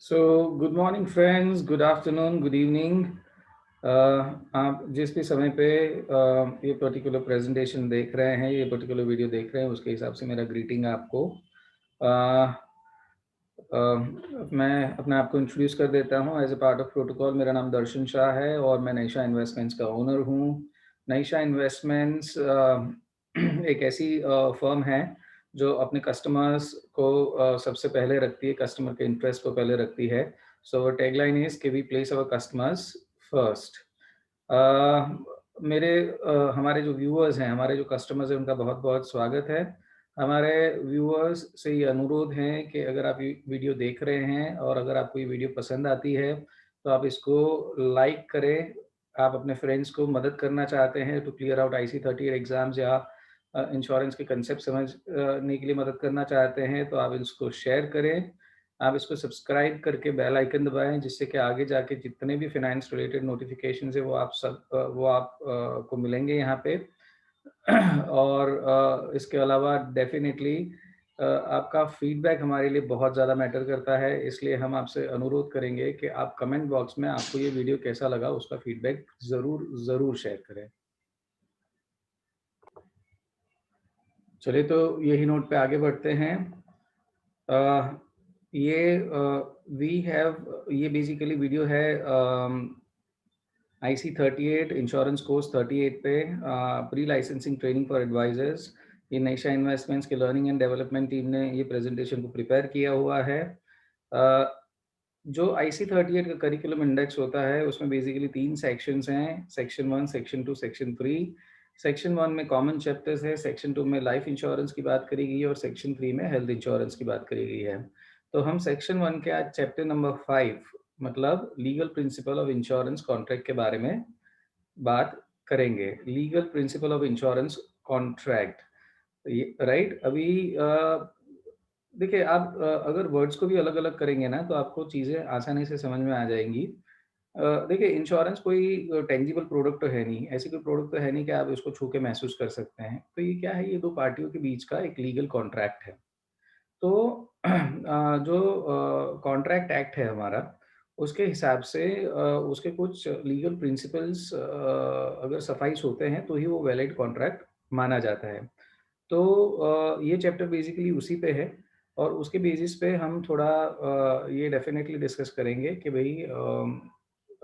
Good morning friends, good afternoon, good evening. आप जिस भी समय पे ये पर्टिकुलर प्रेजेंटेशन देख रहे हैं, ये पर्टिकुलर वीडियो देख रहे हैं, उसके हिसाब से मेरा ग्रीटिंग आपको। uh, मैं अपने आप को इंट्रोड्यूस कर देता हूँ। As a part of protocol मेरा नाम दर्शन शाह है और मैं नईशा इन्वेस्टमेंट्स का ओनर हूँ। नईशा इन्वेस्टमेंट्स एक ऐसी फर्म है जो अपने कस्टमर्स को सबसे पहले रखती है, कस्टमर के इंटरेस्ट को पहले रखती है। सो टैगलाइन इज कि we place our customers first. हमारे जो व्यूअर्स हैं, हमारे जो कस्टमर्स हैं, उनका बहुत बहुत स्वागत है। हमारे व्यूअर्स से ये अनुरोध है कि अगर आप ये वीडियो देख रहे हैं और अगर आपको ये वीडियो पसंद आती है तो आप इसको लाइक करें। आप अपने फ्रेंड्स को मदद करना चाहते हैं to clear out IC38 exams या इंश्योरेंस के कंसेप्ट समझने के लिए मदद करना चाहते हैं तो आप इसको शेयर करें। आप इसको सब्सक्राइब करके बेल आइकन दबाएं, जिससे कि आगे जाके जितने भी फाइनेंस रिलेटेड नोटिफिकेशन है वो आप को मिलेंगे यहाँ पे। और इसके अलावा डेफिनेटली आपका फीडबैक हमारे लिए बहुत ज़्यादा मैटर करता है, इसलिए हम आपसे अनुरोध करेंगे कि आप कमेंट बॉक्स में आपको ये वीडियो कैसा लगा उसका फीडबैक ज़रूर शेयर करें। चलिए, तो यही नोट पे आगे बढ़ते हैं। ये बेसिकली वीडियो है IC38 इंश्योरेंस कोर्स 38 पे pre licensing training for advisors. ये नईशा इन्वेस्टमेंट्स के लर्निंग एंड डेवलपमेंट टीम ने ये प्रेजेंटेशन को प्रिपेयर किया हुआ है। जो IC38 का करिकुलम इंडेक्स होता है उसमें बेसिकली 3 सेक्शंस हैं, सेक्शन 1, सेक्शन 2, सेक्शन 3। सेक्शन 1 में कॉमन चैप्टर्स है, सेक्शन 2 में लाइफ इंश्योरेंस की बात करी गई है और सेक्शन 3 में हेल्थ इंश्योरेंस की बात करी गई है। तो हम सेक्शन 1 के आज चैप्टर नंबर 5 मतलब legal principle of insurance contract के बारे में बात करेंगे। Legal principle of insurance contract, right. अभी देखिए, आप अगर वर्ड्स को भी अलग अलग करेंगे ना तो आपको चीज़ें आसानी से समझ में आ जाएंगी। देखिए, इंश्योरेंस कोई टेंजिबल प्रोडक्ट तो है नहीं, ऐसी कोई प्रोडक्ट तो है नहीं कि आप इसको छू के महसूस कर सकते हैं। तो ये क्या है, ये दो पार्टियों के बीच का एक लीगल कॉन्ट्रैक्ट है। तो जो कॉन्ट्रैक्ट एक्ट है हमारा, उसके हिसाब से उसके कुछ लीगल प्रिंसिपल्स अगर सफाइस होते हैं तो ही वो वैलिड कॉन्ट्रैक्ट माना जाता है। तो ये चैप्टर बेसिकली उसी पे है और उसके बेसिस पे हम थोड़ा ये डेफिनेटली डिस्कस करेंगे कि भाई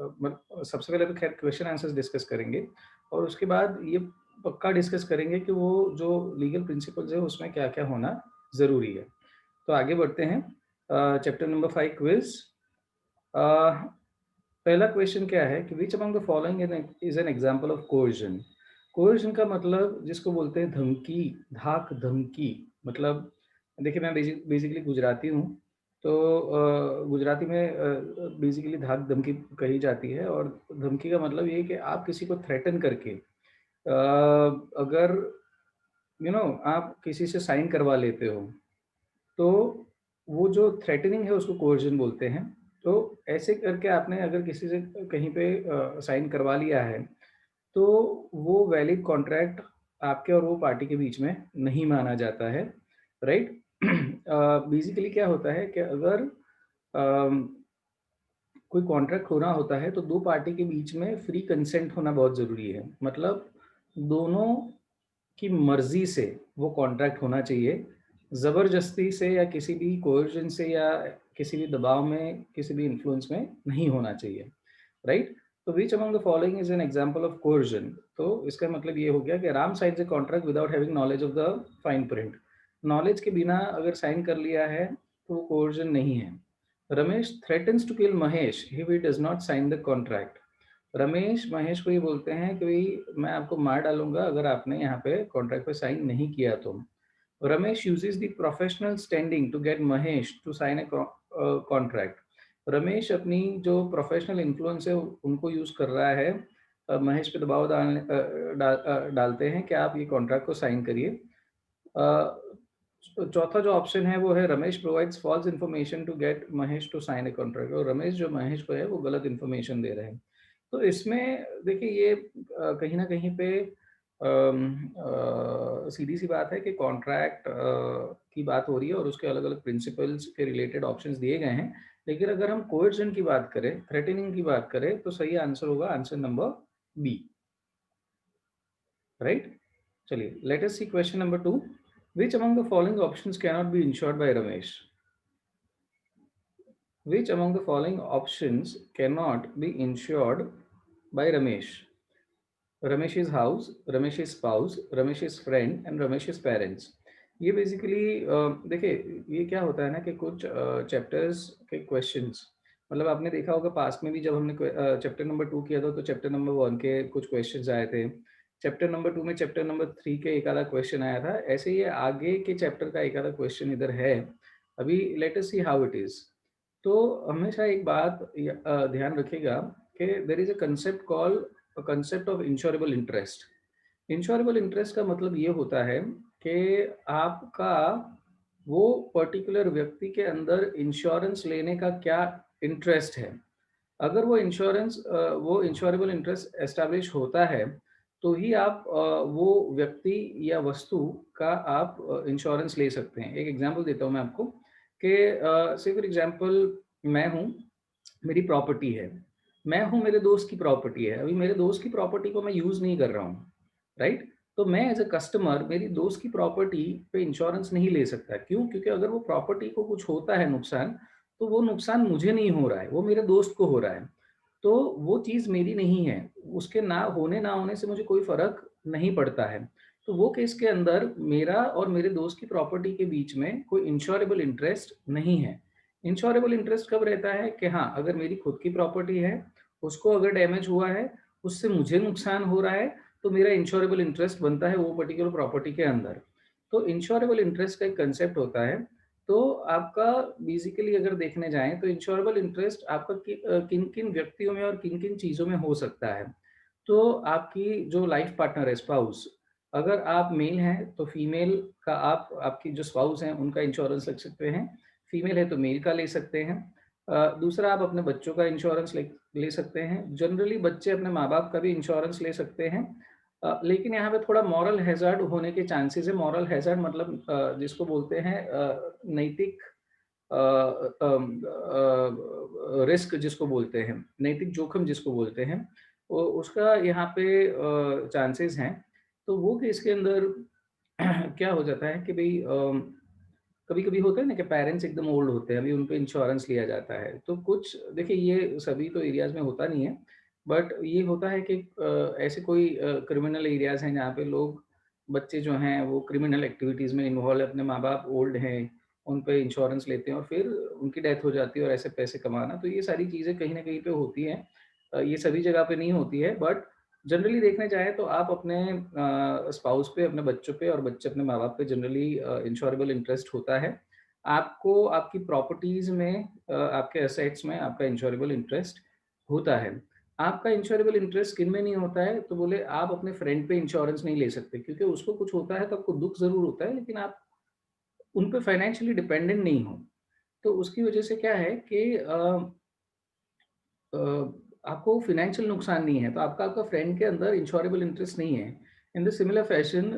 सबसे पहले तो खैर क्वेश्चन आंसर्स डिस्कस करेंगे और उसके बाद ये पक्का डिस्कस करेंगे कि वो जो लीगल प्रिंसिपल्स है उसमें क्या क्या होना ज़रूरी है। तो आगे बढ़ते हैं। Chapter number 5 quiz. पहला क्वेश्चन क्या है कि विच among the following is an example of coercion. Coercion का मतलब जिसको बोलते हैं धमकी, धाक धमकी। मतलब देखिए, मैं बेसिकली गुजराती हूँ, तो गुजराती में बेसिकली धाक धमकी कही जाती है और धमकी का मतलब ये है कि आप किसी को थ्रेटन करके अगर आप किसी से साइन करवा लेते हो तो वो जो थ्रेटनिंग है उसको कोर्जन बोलते हैं। तो ऐसे करके आपने अगर किसी से कहीं पे साइन करवा लिया है तो वो वैलिड कॉन्ट्रैक्ट आपके और वो पार्टी के बीच में नहीं माना जाता है, राइट। बेसिकली क्या होता है कि अगर अम, कोई कॉन्ट्रैक्ट होना होता है तो दो पार्टी के बीच में फ्री कंसेंट होना बहुत ज़रूरी है। मतलब दोनों की मर्जी से वो कॉन्ट्रैक्ट होना चाहिए, ज़बरदस्ती से या किसी भी कोर्जन से या किसी भी दबाव में, किसी भी इन्फ्लुएंस में नहीं होना चाहिए, राइट। तो विच among the following is an example of coercion. तो इसका मतलब ये हो गया कि Ram science a contract without having knowledge of the fine print. Knowledge के बिना अगर साइन कर लिया है तो वो कोर्जन नहीं है। Ramesh threatens to kill Mahesh he we does not sign the contract. Ramesh Mahesh को ये बोलते हैं कि भाई मैं आपको मार डालूंगा अगर आपने यहाँ पे कॉन्ट्रैक्ट पे साइन नहीं किया तो। Ramesh uses the professional standing to get Mahesh to sign a contract. Ramesh अपनी जो प्रोफेशनल इन्फ्लुएंस है उनको यूज कर रहा है महेश पे दबाव डालते हैं कि आप ये कॉन्ट्रैक्ट को साइन करिए। चौथा जो ऑप्शन है वो है Ramesh provides false information to get Mahesh to sign a contract. और रमेश जो महेश को है वो गलत इन्फॉर्मेशन दे रहे हैं। तो इसमें देखिए, ये कहीं ना कहीं पे सीधी सी बात है कि कॉन्ट्रैक्ट की बात हो रही है और उसके अलग अलग प्रिंसिपल्स के रिलेटेड ऑप्शंस दिए गए हैं, लेकिन अगर हम कोएर्जन की बात करें, थ्रेटनिंग की बात करें, तो सही आंसर होगा आंसर नंबर बी, राइट। चलिए, let us see question number 2। Which among the following options can not be insured by Ramesh? Which among the following options cannot be insured by Ramesh? Ramesh's house, Ramesh's spouse, Ramesh's friend and Ramesh's parents. ये basically देखिए, ये क्या होता है ना कि कुछ chapters के क्वेश्चंस, मतलब आपने देखा होगा पास्ट में भी जब हमने चैप्टर नंबर 2 किया था तो चैप्टर नंबर 1 के कुछ क्वेश्चंस आए थे, चैप्टर नंबर 2 में चैप्टर नंबर 3 के एक आधा क्वेश्चन आया था, ऐसे ही आगे के चैप्टर का एक आधा क्वेश्चन इधर है। अभी let us see how it is. तो हमेशा एक बात ध्यान रखिएगा कि there is a concept called concept of insurable interest. Insurable interest का मतलब ये होता है कि आपका वो पर्टिकुलर व्यक्ति के अंदर इंश्योरेंस लेने का क्या इंटरेस्ट है। अगर वो इंश्योरेबल इंटरेस्ट एस्टैब्लिश होता है, तो ही आप वो व्यक्ति या वस्तु का आप इंश्योरेंस ले सकते हैं। एक एग्जांपल देता हूँ मैं आपको कि से फॉर एग्जांपल मैं हूँ, मेरी प्रॉपर्टी है, मैं हूँ, मेरे दोस्त की प्रॉपर्टी है, अभी मेरे दोस्त की प्रॉपर्टी को मैं यूज़ नहीं कर रहा हूँ, राइट? तो मैं एज़ अ कस्टमर मेरी दोस्त की प्रॉपर्टी पे इंश्योरेंस नहीं ले सकता। क्यों? क्योंकि अगर वो प्रॉपर्टी को कुछ होता है नुकसान, तो वो नुकसान मुझे नहीं हो रहा है, वो मेरे दोस्त को हो रहा है। तो वो चीज़ मेरी नहीं है, उसके ना होने से मुझे कोई फ़र्क नहीं पड़ता है। तो वो केस के अंदर मेरा और मेरे दोस्त की प्रॉपर्टी के बीच में कोई इंश्योरेबल इंटरेस्ट नहीं है। इंश्योरेबल इंटरेस्ट कब रहता है कि हाँ, अगर मेरी खुद की प्रॉपर्टी है, उसको अगर डैमेज हुआ है, उससे मुझे नुकसान हो रहा है, तो मेरा इंश्योरेबल इंटरेस्ट बनता है वो पर्टिकुलर प्रॉपर्टी के अंदर। तो इंश्योरेबल इंटरेस्ट का एक कंसेप्ट होता है। तो आपका बेसिकली अगर देखने जाएँ तो इंश्योरेबल इंटरेस्ट आपका किन-किन व्यक्तियों में और किन-किन चीज़ों में हो सकता है। तो आपकी जो लाइफ पार्टनर है, स्पाउस, अगर आप मेल हैं तो फीमेल का आप आपकी जो स्पाउस हैं उनका इंश्योरेंस रख सकते हैं। फीमेल है तो मेल का ले सकते हैं। दूसरा आप अपने बच्चों का इंश्योरेंस ले ले सकते हैं। जनरली बच्चे अपने माँ-बाप का भी इंश्योरेंस ले सकते हैं। लेकिन यहाँ पे थोड़ा मॉरल हैज़ार्ड होने के चांसेस है। मॉरल हैज़ार्ड मतलब जिसको बोलते हैं नैतिक रिस्क जिसको बोलते हैं, नैतिक जोखिम जिसको बोलते हैं, वो उसका यहाँ पे चांसेस हैं। तो वो केस के अंदर क्या हो जाता है कि भई कभी-कभी होता है ना कि पेरेंट्स एकदम ओल्ड होते हैं, अभी उन पे इंश्योरेंस लिया जाता है। तो कुछ देखिए ये सभी तो एरियाज़ में होता नहीं है, बट ये होता है कि ऐसे कोई क्रिमिनल एरियाज़ हैं जहाँ पे लोग बच्चे जो हैं वो क्रिमिनल एक्टिविटीज़ में इन्वॉल्व है, अपने माँ-बाप ओल्ड हैं, उन पे इंश्योरेंस लेते हैं और फिर उनकी डेथ हो जाती है और ऐसे पैसे कमाना, तो ये सारी चीज़ें कहीं न कहीं पे होती हैं। ये सभी जगह पे नहीं होती है, बट जनरली देखने जाएँ तो आप अपने स्पाउस पे, अपने बच्चों पे और बच्चे अपने माँ-बाप पे जनरली इंश्योरेबल इंटरेस्ट होता है। आपको आपकी प्रॉपर्टीज़ में आपके एसेट्स में आपका इंश्योरेबल इंटरेस्ट होता है। आपका इंश्योरेबल इंटरेस्ट किन में नहीं होता है? तो बोले आप अपने फ्रेंड पे इंश्योरेंस नहीं ले सकते क्योंकि उसको कुछ होता है तो आपको दुःख ज़रूर होता है, लेकिन आप उन पे फाइनेंशियली डिपेंडेंट नहीं हो। तो उसकी वजह से क्या है कि अ, आपको फाइनेंशियल नुकसान नहीं है, तो आपका आपका फ्रेंड के अंदर इंश्योरेबल इंटरेस्ट नहीं है। इन द सिमिलर फैशन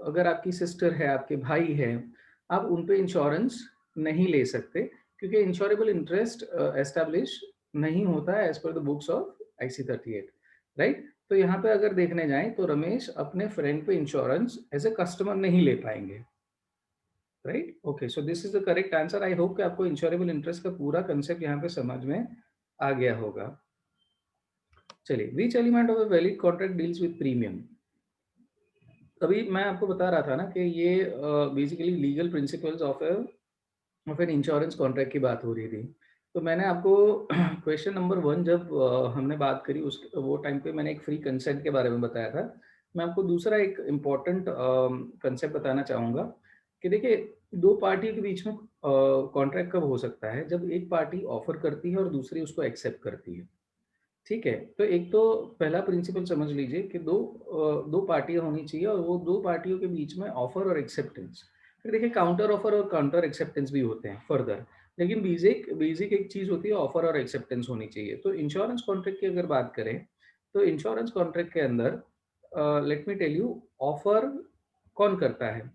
अगर आपकी सिस्टर है, आपके भाई हैं, आप उन पे इंश्योरेंस नहीं ले सकते क्योंकि इंश्योरेबल इंटरेस्ट एस्टेब्लिश नहीं होता है as per the books of IC 38, right? तो यहाँ पे अगर देखने जाएँ तो रमेश अपने फ्रेंड पे इंश्योरेंस एज़ अ कस्टमर नहीं ले पाएँगे, right? Okay, so this is the correct answer. I hope कि आपको इंश्योरेबल इंटरेस्ट का पूरा कांसेप्ट यहाँ पे समझ में आ गया होगा। चलिए, which element of a valid contract deals with premium? अभी मैं आपको बता रहा था ना कि ये basically legal principles of an insurance contract की बात हो रही थी। तो मैंने आपको क्वेश्चन नंबर 1 जब हमने बात करी उस वो टाइम पे मैंने एक फ्री कंसेंट के बारे में बताया था। मैं आपको दूसरा एक इम्पोर्टेंट कांसेप्ट बताना चाहूँगा कि देखिए 2 पार्टियों के बीच में कॉन्ट्रैक्ट कब हो सकता है? जब एक पार्टी ऑफ़र करती है और दूसरी उसको एक्सेप्ट करती है। ठीक है, तो एक तो पहला प्रिंसिपल समझ लीजिए कि 2 पार्टियाँ होनी चाहिए और वो 2 पार्टियों के बीच में ऑफ़र और एक्सेप्टेंस। फिर देखिए काउंटर ऑफ़र और काउंटर एक्सेप्टेंस भी होते हैं फर्दर, लेकिन बेसिक बेसिक एक चीज़ होती है ऑफ़र और एक्सेप्टेंस होनी चाहिए। तो इंश्योरेंस कॉन्ट्रैक्ट की अगर बात करें, तो इंश्योरेंस कॉन्ट्रैक्ट के अंदर let me tell you offer कौन करता है?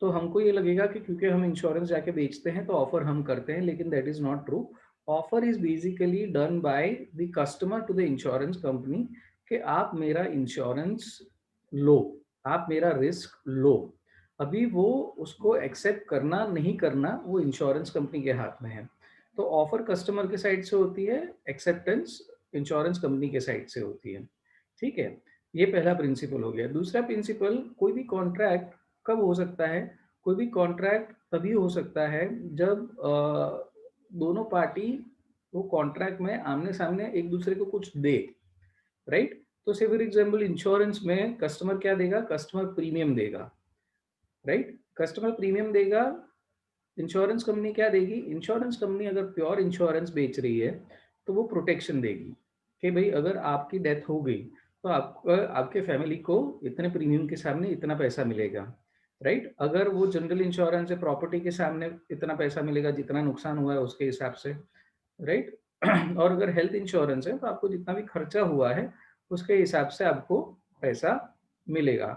तो हमको ये लगेगा कि क्योंकि हम इंश्योरेंस जाके बेचते हैं तो ऑफर हम करते हैं, लेकिन that is not true. Offer is basically done by the customer to the insurance company कि आप मेरा इंश्योरेंस लो, आप मेरा रिस्क लो। अभी वो उसको एक्सेप्ट करना नहीं करना वो इंश्योरेंस कंपनी के हाथ में है। तो ऑफर कस्टमर के साइड से होती है, एक्सेप्टेंस इंश्योरेंस कंपनी के साइड से होती है। ठीक है, ये पहला प्रिंसिपल हो गया। दूसरा प्रिंसिपल, कोई भी कॉन्ट्रैक्ट कब हो सकता है? कोई भी कॉन्ट्रैक्ट तभी हो सकता है जब दोनों पार्टी वो कॉन्ट्रैक्ट में आमने सामने एक दूसरे को कुछ दे, राइट? तो से फॉर एग्जाम्पल इंश्योरेंस में कस्टमर क्या देगा? कस्टमर प्रीमियम देगा, राइट? कस्टमर प्रीमियम देगा। इंश्योरेंस कंपनी क्या देगी? इंश्योरेंस कंपनी अगर प्योर इंश्योरेंस बेच रही है तो वो प्रोटेक्शन देगी कि भाई अगर आपकी डेथ हो गई तो आपको, आपके फैमिली को इतने प्रीमियम के सामने इतना पैसा मिलेगा, राइट? अगर वो जनरल इंश्योरेंस है, प्रॉपर्टी के सामने इतना पैसा मिलेगा जितना नुकसान हुआ है उसके हिसाब से, राइट? और अगर हेल्थ इंश्योरेंस है तो आपको जितना भी खर्चा हुआ है उसके हिसाब से आपको पैसा मिलेगा।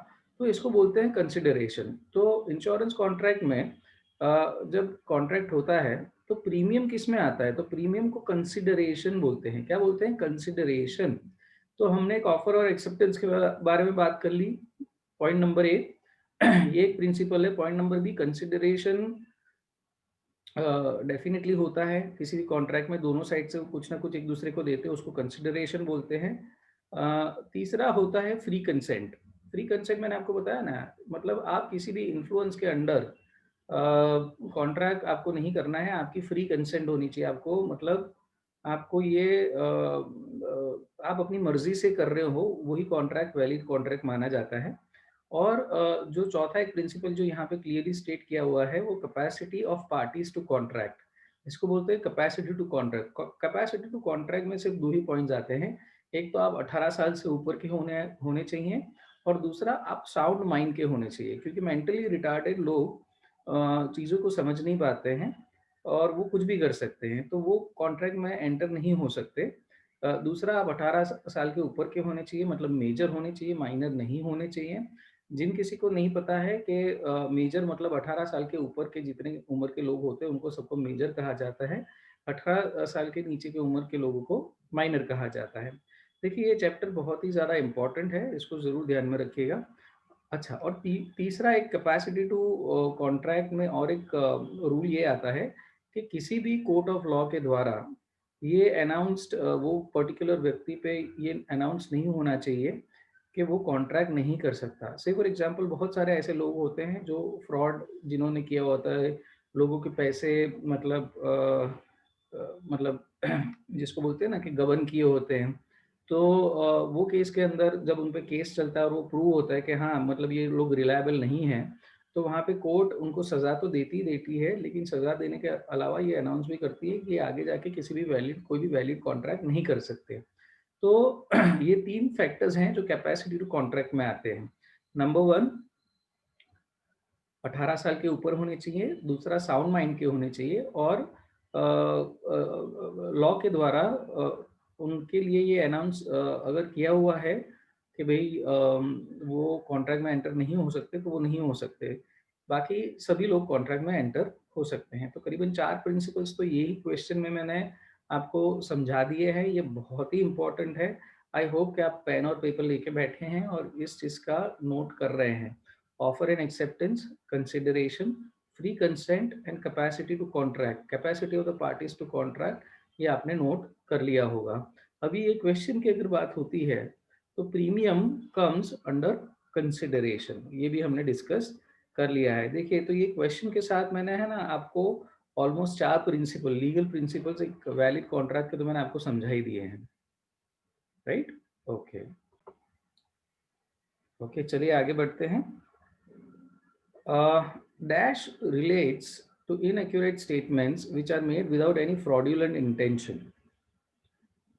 तो इसको बोलते हैं कंसिडरेशन। तो इंश्योरेंस कॉन्ट्रैक्ट में जब कॉन्ट्रैक्ट होता है तो प्रीमियम किस में आता है? तो प्रीमियम को कंसिडरेशन बोलते हैं। क्या बोलते हैं? कंसिडरेशन। तो हमने एक ऑफर और एक्सेप्टेंस के बारे में बात कर ली, पॉइंट नंबर ए। ये एक प्रिंसिपल है। Point number B, consideration definitely होता है किसी भी कॉन्ट्रैक्ट में, दोनों साइड से कुछ ना कुछ एक दूसरे को देते हैं, उसको कंसिडरेशन बोलते हैं। तीसरा होता है फ्री कंसेंट। फ्री कंसेंट मैंने आपको बताया ना, मतलब आप किसी भी इन्फ्लुएंस के अंडर कॉन्ट्रैक्ट आपको नहीं करना है, आपकी फ्री कंसेंट होनी चाहिए। आपको मतलब आपको ये आप अपनी मर्जी से कर रहे हो वही कॉन्ट्रैक्ट वैलिड कॉन्ट्रैक्ट माना जाता है। और जो चौथा एक प्रिंसिपल जो यहाँ पे क्लियरली स्टेट किया हुआ है वो capacity of parties to contract. इसको बोलते हैं capacity to contract. Capacity to contract में सिर्फ दो ही पॉइंट्स आते हैं। एक तो आप 18 साल से ऊपर के होने होने चाहिए, और दूसरा आप साउंड माइंड के होने चाहिए, क्योंकि मेंटली रिटार्डेड लोग चीज़ों को समझ नहीं पाते हैं और वो कुछ भी कर सकते हैं, तो वो कॉन्ट्रैक्ट में एंटर नहीं हो सकते। दूसरा, आप 18 साल के ऊपर के होने चाहिए, मतलब मेजर होने चाहिए, माइनर नहीं होने चाहिए। जिन किसी को नहीं पता है कि मेजर मतलब 18 साल के ऊपर के जितने उम्र के लोग होते हैं उनको सबको मेजर कहा जाता है, 18 साल के नीचे की उम्र के लोगों को माइनर कहा जाता है। देखिए ये चैप्टर बहुत ही ज़्यादा इम्पोर्टेंट है, इसको ज़रूर ध्यान में रखिएगा। अच्छा, और तीसरा एक कैपेसिटी टू कॉन्ट्रैक्ट में और एक रूल ये आता है कि किसी भी कोर्ट ऑफ लॉ के द्वारा ये अनाउंस्ड वो पर्टिकुलर व्यक्ति पे ये अनाउंस नहीं होना चाहिए कि वो कॉन्ट्रैक्ट नहीं कर सकता। से फॉर एग्जांपल बहुत सारे ऐसे लोग होते हैं जो फ्रॉड जिन्होंने किया होता है, लोगों के पैसे मतलब मतलब जिसको बोलते हैं ना कि गबन किए होते हैं। तो वो केस के अंदर जब उन पे केस चलता है और वो प्रूव होता है कि हाँ मतलब ये लोग रिलायबल नहीं हैं, तो वहाँ पे कोर्ट उनको सज़ा तो देती ही देती है, लेकिन सज़ा देने के अलावा ये अनाउंस भी करती है कि आगे जाके किसी भी वैलिड कोई भी वैलिड कॉन्ट्रैक्ट नहीं कर सकते। तो ये 3 फैक्टर्स हैं जो कैपेसिटी टू कॉन्ट्रैक्ट में आते हैं। नंबर 1, 18 साल के ऊपर होने चाहिए, दूसरा साउंड माइंड के होने चाहिए, और लॉ के द्वारा उनके लिए ये अनाउंस अगर किया हुआ है कि भई वो कॉन्ट्रैक्ट में एंटर नहीं हो सकते, तो वो नहीं हो सकते। बाकी सभी लोग कॉन्ट्रैक्ट में एंटर हो सकते हैं। तो करीबन 4 प्रिंसिपल्स तो यही क्वेश्चन में मैंने आपको समझा दिए हैं, ये बहुत ही इम्पोर्टेंट है। आई होप कि आप पेन और पेपर लेके बैठे हैं और इस चीज़ का नोट कर रहे हैं। Offer and acceptance, consideration, free consent and capacity to contract, capacity of the parties to contract, ये आपने नोट कर लिया होगा। अभी ये क्वेश्चन की अगर बात होती है तो प्रीमियम कम्स अंडर कंसिडरेशन, ये भी हमने डिस्कस कर लिया है। देखिए तो ये क्वेश्चन के साथ मैंने है ना आपको ऑलमोस्ट 4 प्रिंसिपल, लीगल प्रिंसिपल्स एक वैलिड कॉन्ट्रैक्ट के तो मैंने आपको समझा ही दिए हैं, राइट? ओके, ओके, चलिए आगे बढ़ते हैं। Dash relates to inaccurate statements which are made without any fraudulent intention.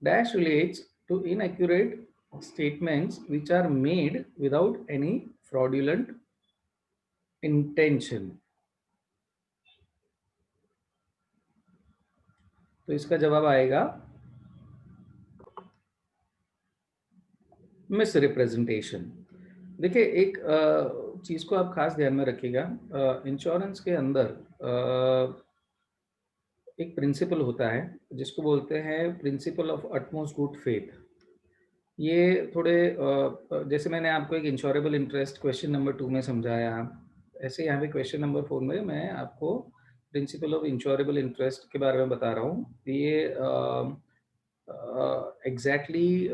Dash relates to inaccurate statements which are made without any fraudulent intention. तो इसका जवाब आएगा मिस रिप्रेजेंटेशन। देखिए एक चीज़ को आप खास ध्यान में रखिएगा। इंश्योरेंस के अंदर एक प्रिंसिपल होता है जिसको बोलते हैं principal of utmost good faith. ये थोड़े जैसे मैंने आपको एक इंश्योरेबल इंटरेस्ट क्वेश्चन नंबर 2 में समझाया, ऐसे यहाँ पे क्वेश्चन नंबर 4 में मैं आपको प्रिंसिपल ऑफ इंश्योरेबल इंटरेस्ट के बारे में बता रहा हूँ। ये एग्जैक्टली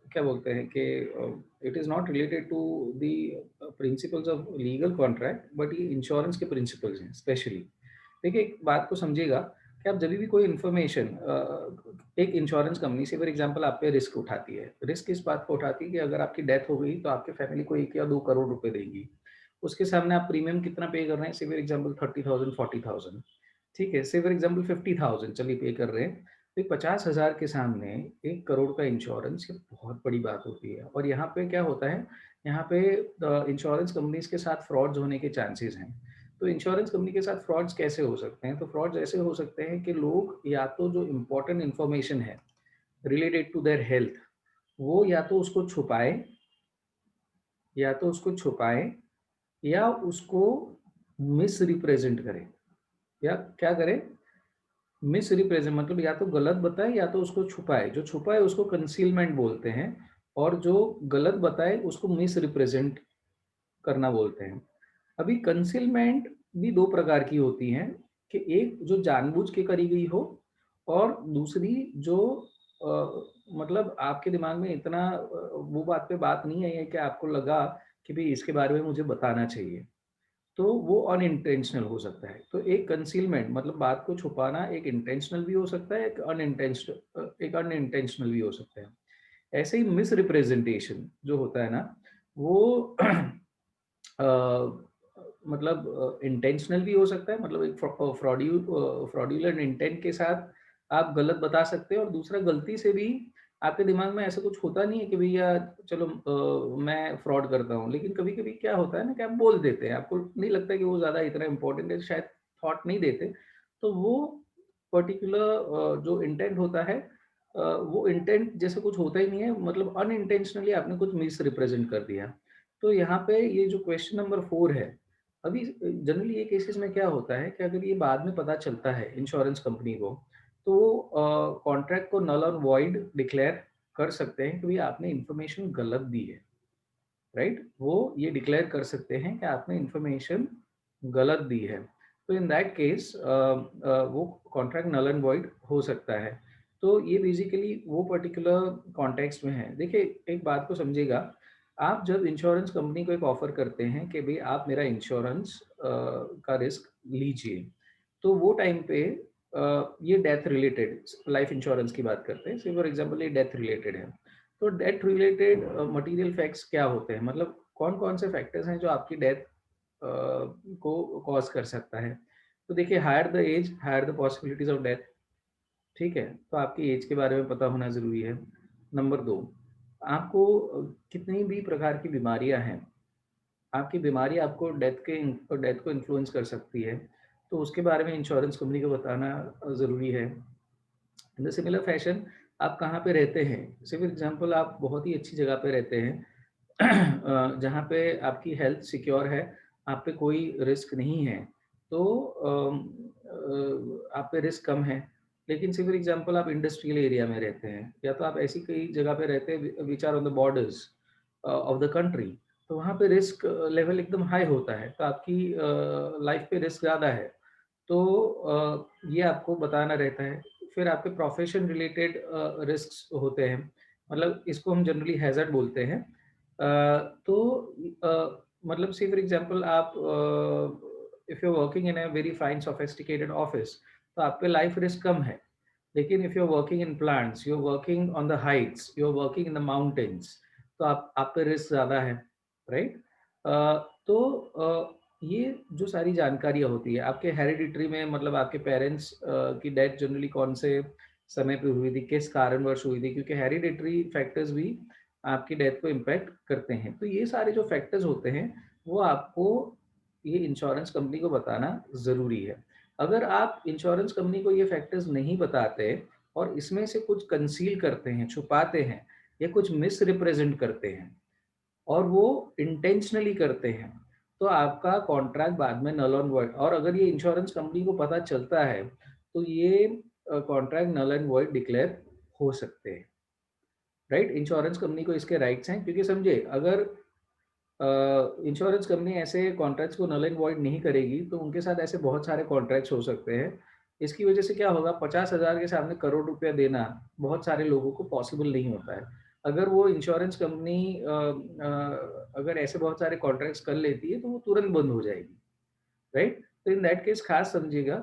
क्या बोलते हैं कि it is not related to the principles of legal contract, but ये इंश्योरेंस के प्रिंसिपल्स हैं स्पेशली। देखिए, एक बात को समझिएगा कि आप जब भी कोई इन्फॉर्मेशन एक इंश्योरेंस कंपनी से फॉर एग्जांपल आप पे रिस्क उठाती है। रिस्क इस बात को उठाती है कि अगर आपकी डेथ हो गई तो आपके फैमिली को 1 या 2 करोड़ रुपए देगी। उसके सामने आप प्रीमियम कितना पे कर रहे हैं? से फॉर एग्जांपल 30,000 40,000, ठीक है? से फॉर एग्जांपल 50,000 चलिए पे कर रहे हैं। तो 50,000 के सामने 1 करोड़ का इंश्योरेंस ये बहुत बड़ी बात होती है। और यहाँ पे क्या होता है, यहाँ पे इंश्योरेंस कंपनीज के साथ फ्रॉड्स होने के चांसेस हैं। तो इंश्योरेंस कंपनी के साथ फ्रॉड्स कैसे हो सकते हैं? तो फ्रॉड्स ऐसे हो सकते हैं कि लोग या तो जो इम्पोर्टेंट इन्फॉर्मेशन है रिलेटेड टू देयर हेल्थ, वो या तो उसको छुपाएं या उसको मिस रिप्रेजेंट करें। या क्या करें? मिस रिप्रेजेंट मतलब या तो गलत बताए या तो उसको छुपाए। जो छुपाए उसको कंसीलमेंट बोलते हैं, और जो गलत बताए उसको मिस रिप्रेजेंट करना बोलते हैं। अभी कंसीलमेंट भी 2 प्रकार की होती हैं, कि एक जो जानबूझ के करी गई हो, और दूसरी जो मतलब आपके दिमाग में इतना वो बात पे बात नहीं आई है कि आपको लगा कि भई इसके बारे में मुझे बताना चाहिए। तो वो अनइंटेंशनल हो सकता है। तो एक कंसीलमेंट मतलब बात को छुपाना एक इंटेंशनल भी हो सकता है, एक अनइंटेंशनल भी हो सकता है। ऐसे ही मिस रिप्रेजेंटेशन जो होता है ना, वो मतलब इंटेंशनल भी हो सकता है, मतलब एक फ्रॉड्यूलेंट इंटेंट के साथ आप गलत बता सकते हैं, और दूसरा गलती से भी आपके दिमाग में ऐसा कुछ होता नहीं है कि भैया चलो मैं फ्रॉड करता हूँ, लेकिन कभी कभी क्या होता है ना कि आप बोल देते हैं, आपको नहीं लगता कि वो ज़्यादा इतना इंपॉर्टेंट है, शायद थॉट नहीं देते, तो वो पर्टिकुलर जो इंटेंट होता है वो इंटेंट जैसे कुछ होता ही नहीं है, मतलब अनइंटेंशनली आपने कुछ मिस रिप्रेजेंट कर दिया। तो यहाँ पे ये जो क्वेश्चन नंबर 4 है, अभी जनरली ये केसेस में क्या होता है कि अगर ये बाद में पता चलता है इंश्योरेंस कंपनी को, तो वो कॉन्ट्रैक्ट को नल और वॉइड डिक्लेयर कर सकते हैं कि भई आपने इन्फॉर्मेशन गलत दी है, राइट? वो ये डिक्लेयर कर सकते हैं कि आपने इन्फॉर्मेशन गलत दी है। तो इन दैट केस वो कॉन्ट्रैक्ट नल एंड वॉइड हो सकता है। तो ये बेसिकली वो पर्टिकुलर कॉन्टेक्स्ट में है। देखिए, एक बात को समझिएगा, आप जब इंश्योरेंस कंपनी को एक ऑफ़र करते हैं कि भई आप मेरा इंश्योरेंस का रिस्क लीजिए, तो वो टाइम पे ये डेथ रिलेटेड लाइफ इंश्योरेंस की बात करते हैं। से फॉर एग्ज़ाम्पल ये डेथ रिलेटेड है। तो डेथ रिलेटेड मटेरियल फैक्ट्स क्या होते हैं, मतलब कौन-कौन से फैक्टर्स हैं जो आपकी डेथ को कॉज़ कर सकता है? तो देखिए, higher the age, higher the possibilities of death, ठीक है? तो आपकी एज के बारे में पता होना ज़रूरी है। नंबर 2, आपको कितनी भी प्रकार की बीमारियाँ हैं, आपकी बीमारी आपको डेथ को इन्फ्लुएंस कर सकती है, तो उसके बारे में इंश्योरेंस कंपनी को बताना ज़रूरी है। इन द सिमिलर फैशन, आप कहाँ पे रहते हैं? से फॉर एग्ज़ाम्पल आप बहुत ही अच्छी जगह पे रहते हैं जहाँ पे आपकी हेल्थ सिक्योर है, आप पे कोई रिस्क नहीं है, तो आप पे रिस्क कम है। लेकिन से फॉर एग्ज़ाम्पल आप इंडस्ट्रियल एरिया में रहते हैं, या तो आप ऐसी कई जगह पे रहते हैं which are on the borders of the country, तो वहाँ पे रिस्क लेवल एकदम हाई होता है, तो आपकी लाइफ पे रिस्क ज़्यादा है। तो ये आपको बताना रहता है। फिर आपके प्रोफ़ेशन रिलेटेड रिस्क्स होते हैं, मतलब इसको हम जनरली हैज़ार्ड बोलते हैं। तो मतलब से फॉर एग्ज़ाम्पल आप if you are working in a very fine sophisticated office, तो आप पे लाइफ रिस्क कम है। लेकिन if you are working in plants, you are working on the heights, you are working in the mountains, तो आप पे रिस्क ज़्यादा है, राइट? तो ये जो सारी जानकारियाँ होती है आपके हेरिडिटरी में, मतलब आपके पेरेंट्स की डेथ जनरली कौन से समय पे हुई थी, किस कारणवश हुई थी, क्योंकि हेरिडिटरी फैक्टर्स भी आपकी डेथ को इम्पैक्ट करते हैं। तो ये सारे जो फैक्टर्स होते हैं, वो आपको ये इंश्योरेंस कंपनी को बताना ज़रूरी है। अगर आप इंश्योरेंस कंपनी को ये फैक्टर्स नहीं बताते और इसमें से कुछ कंसील करते हैं, छुपाते हैं, या कुछ मिस रिप्रेजेंट करते हैं, और वो इंटेंशनली करते हैं, तो आपका कॉन्ट्रैक्ट बाद में नल एंड वॉइड, और अगर ये इंश्योरेंस कंपनी को पता चलता है तो ये contract null and void declare हो सकते हैं, राइट। इंश्योरेंस कंपनी को इसके राइट्स हैं, क्योंकि समझे, अगर इंश्योरेंस कंपनी ऐसे कॉन्ट्रैक्ट्स को नल एंड वॉइड नहीं करेगी तो उनके साथ ऐसे बहुत सारे कॉन्ट्रैक्ट्स हो सकते हैं। इसकी वजह से क्या होगा, 50,000 के सामने करोड़ रुपया देना बहुत सारे लोगों को पॉसिबल नहीं होता है। अगर वो इंश्योरेंस कंपनी अगर ऐसे बहुत सारे कॉन्ट्रैक्ट्स कर लेती है तो वो तुरंत बंद हो जाएगी, राइट। तो इन दैट केस खास समझिएगा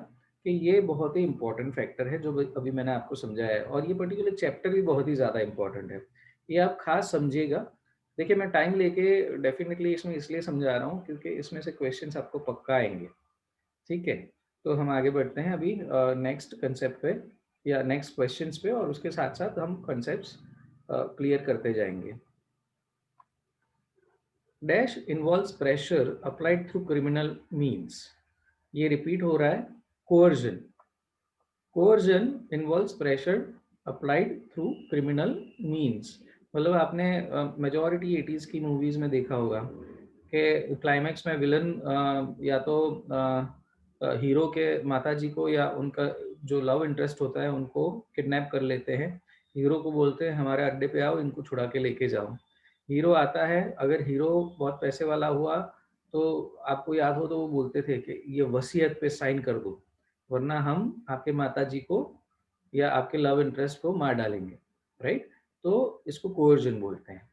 कि ये बहुत ही इंपॉर्टेंट फैक्टर है जो अभी मैंने आपको समझाया है, और ये पर्टिकुलर चैप्टर भी बहुत ही ज़्यादा इंपॉर्टेंट है, ये आप खास समझिएगा। देखिए, मैं टाइम लेके डेफिनेटली इसमें इसलिए समझा रहा हूँ क्योंकि इसमें से क्वेश्चंस आपको पक्का आएंगे, ठीक है। तो हम आगे बढ़ते हैं अभी नेक्स्ट कंसेप्ट पे या नेक्स्ट क्वेश्चंस पे, और उसके साथ साथ हम कंसेप्ट्स क्लियर करते जाएंगे। Dash involves pressure applied through criminal means. ये रिपीट हो रहा है, coercion. Coercion involves pressure applied through criminal means. मतलब आपने मेजॉरिटी 80s की मूवीज में देखा होगा कि क्लाइमैक्स में विलन या तो हीरो के माताजी को या उनका जो लव इंटरेस्ट होता है उनको किडनैप कर लेते हैं। हीरो को बोलते हैं हमारे अड्डे पे आओ, इनको छुड़ा के लेके जाओ। हीरो आता है, अगर हीरो बहुत पैसे वाला हुआ तो आपको याद हो तो वो बोलते थे कि ये वसीयत पे साइन कर दो, वरना हम आपके माताजी को या आपके लव इंटरेस्ट को मार डालेंगे, राइट। तो इसको कोअर्जन बोलते हैं।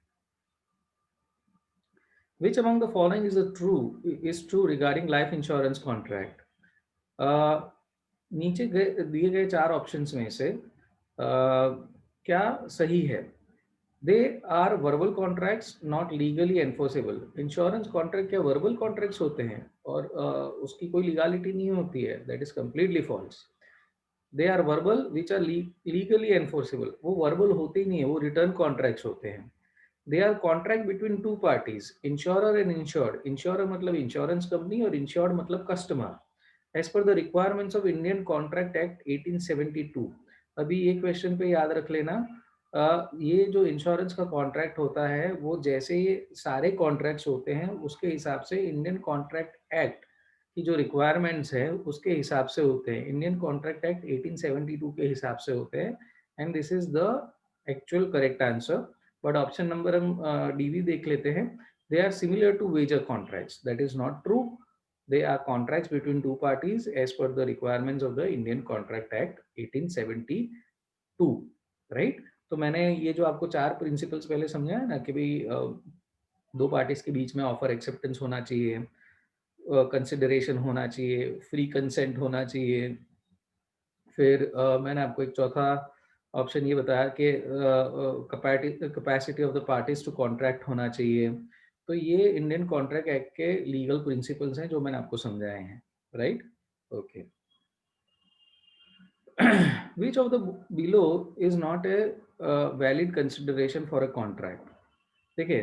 Which among the following is true regarding life insurance contract? नीचे दिए गए 4 ऑप्शंस में से क्या सही है? They are verbal contracts not legally enforceable. Insurance contract क्या वर्बल कॉन्ट्रैक्ट्स होते हैं और उसकी कोई लीगालिटी नहीं होती है? That is completely false. They are verbal which are legally enforceable. वो वर्बल होते ही नहीं है, वो रिटर्न कॉन्ट्रैक्ट्स होते हैं। They are contract between two parties, insurer and insured. Insurer मतलब इंश्योरेंस कंपनी और इंश्योर्ड मतलब customer. As per the requirements of Indian contract act 1872। अभी ये क्वेश्चन पे याद रख लेना, ये जो इंश्योरेंस का कॉन्ट्रैक्ट होता है वो जैसे ये सारे कॉन्ट्रैक्ट्स होते हैं उसके हिसाब से इंडियन कॉन्ट्रैक्ट एक्ट की जो रिक्वायरमेंट्स है उसके हिसाब से होते हैं। इंडियन कॉन्ट्रैक्ट एक्ट 1872 के हिसाब से होते हैं, and this is the actual correct answer. But option number हम डीवी देख लेते हैं। They are similar to wager contracts, that is not true. They are contracts between two parties as per the requirements of the Indian contract act 1872, right. तो मैंने ये जो आपको 4 प्रिंसिपल्स पहले समझाया ना कि भाई दो पार्टीज के बीच में ऑफर एक्सेप्टेंस होना चाहिए, कंसिडरेशन होना चाहिए, फ्री कंसेंट होना चाहिए। फिर मैंने आपको एक चौथा ऑप्शन ये बताया कि capacity of the parties to contract होना चाहिए। तो ये इंडियन कॉन्ट्रैक्ट एक्ट के लीगल प्रिंसिपल्स हैं जो मैंने आपको समझाए हैं, right. Okay. Which of the below is not a valid consideration for a contract? देखिए,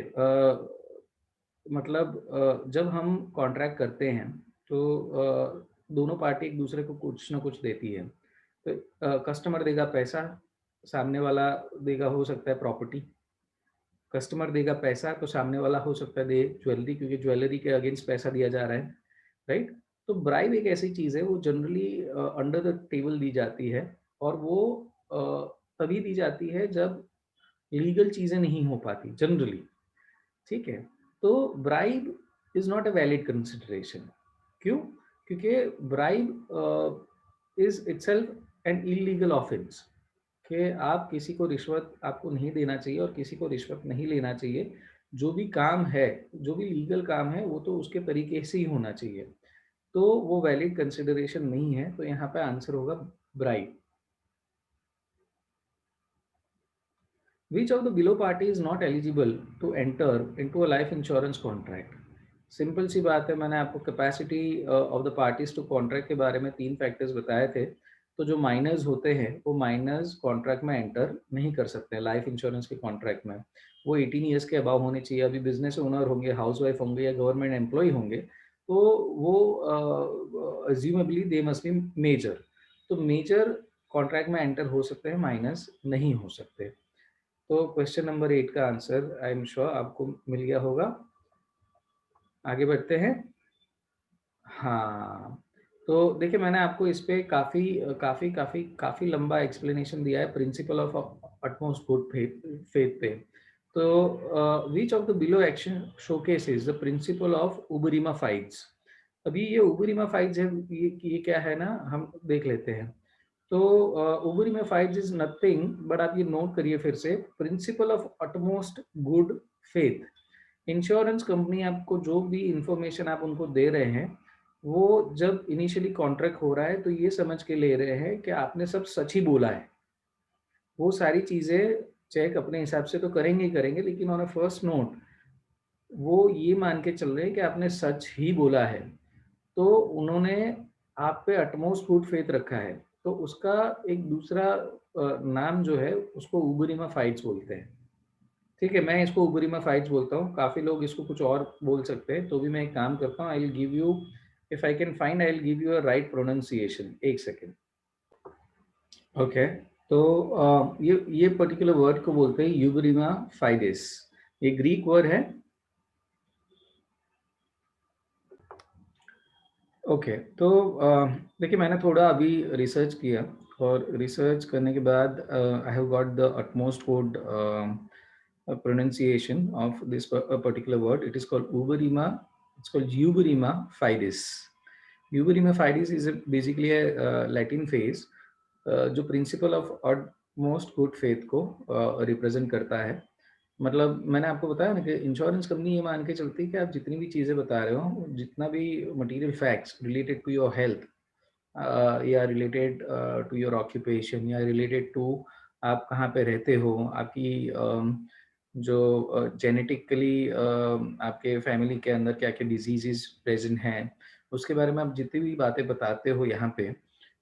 मतलब जब हम कॉन्ट्रैक्ट करते हैं तो दोनों पार्टी एक दूसरे को कुछ ना कुछ देती है। तो कस्टमर देगा पैसा, सामने वाला देगा हो सकता है प्रॉपर्टी। कस्टमर देगा पैसा तो सामने वाला हो सकता है दे ज्वेलरी, क्योंकि ज्वेलरी के अगेंस्ट पैसा दिया जा रहा है, राइट। तो ब्राइब एक ऐसी चीज़ है, वो जनरली अंडर द टेबल दी जाती है, और वो तभी दी जाती है जब लीगल चीज़ें नहीं हो पाती जनरली, ठीक है। तो bribe is not a valid consideration. क्यों? क्योंकि bribe is itself an illegal offence, कि आप किसी को रिश्वत आपको नहीं देना चाहिए और किसी को रिश्वत नहीं लेना चाहिए। जो भी काम है, जो भी लीगल काम है, वो तो उसके तरीके से ही होना चाहिए। तो वो वैलिड कंसिडरेशन नहीं है, तो यहाँ पे आंसर होगा bribe. Which of the below party is not eligible to enter into a life insurance contract? Simple सी बात है, मैंने आपको capacity of the parties to contract के बारे में 3 फैक्टर्स बताए थे। तो जो माइनर्स होते हैं वो माइनर्स कॉन्ट्रैक्ट में एंटर नहीं कर सकते लाइफ इंश्योरेंस के कॉन्ट्रैक्ट में। वो 18 ईयर्स के अबाव होने चाहिए। अभी बिजनेस ओनर होंगे, हाउस वाइफ होंगे या गवर्नमेंट एम्प्लॉय होंगे, तो वो अज्यूमेबली दे मस्ट बी मेजर। तो मेजर कॉन्ट्रैक्ट में एंटर हो सकते हैं, माइनर्स नहीं हो सकते। तो क्वेश्चन नंबर 8 का आंसर आई एम श्योर आपको मिल गया होगा। आगे बढ़ते हैं। हाँ, तो देखिए मैंने आपको इस पे काफ़ी काफ़ी काफ़ी काफ़ी लंबा एक्सप्लेनेशन दिया है principle of utmost good faith पे। तो which of the below action showcases the principle of uberrima fides. अभी ये उबरिमा फाइट्स है, ये क्या है ना, हम देख लेते हैं। तो उबरिमा फाइट्स इज नथिंग बट आप ये नोट करिए फिर से, principal of utmost good faith. Insurance company आपको जो भी इंफॉर्मेशन आप उनको दे रहे हैं, वो जब इनिशियली कॉन्ट्रैक्ट हो रहा है तो ये समझ के ले रहे हैं कि आपने सब सच ही बोला है। वो सारी चीज़ें चेक अपने हिसाब से तो करेंगे ही करेंगे, लेकिन ऑन अ फर्स्ट नोट वो ये मान के चल रहे हैं कि आपने सच ही बोला है। तो उन्होंने आप पे अटमोस्ट गुड फेथ रखा है। तो उसका एक दूसरा नाम जो है उसको उबरिमा फाइट्स बोलते हैं। ठीक है, मैं इसको उबरिमा फाइट्स बोलता हूँ, काफ़ी लोग इसको कुछ और बोल सकते हैं, तो भी मैं एक काम करता हूँ, I will give you, if I can find I will give you a right pronunciation. एक सेकेंड। ओके, तो ये पर्टिकुलर वर्ड को बोलते हैं यूबरिमा फाइडिस। ये ग्रीक वर्ड है। ओके, तो देखिए मैंने थोड़ा अभी रिसर्च किया, और रिसर्च करने के बाद I have got the utmost good pronunciation of this particular word. It is called uberrima. It's called uberrima fidis. Uberrima fidis is basically a Latin phrase जो principle of utmost good faith को represent करता है। मतलब मैंने आपको बताया ना कि इंश्योरेंस कंपनी ये मान के चलती है कि आप जितनी भी चीज़ें बता रहे हो, जितना भी material facts related to your health, या रिलेटेड टू योर ऑक्यूपेशन, या रिलेटेड टू आप कहाँ पे रहते हो, आपकी जो जेनेटिकली आपके फैमिली के अंदर क्या क्या डिजीजेस प्रेजेंट हैं, उसके बारे में आप जितनी भी बातें बताते हो यहाँ पे,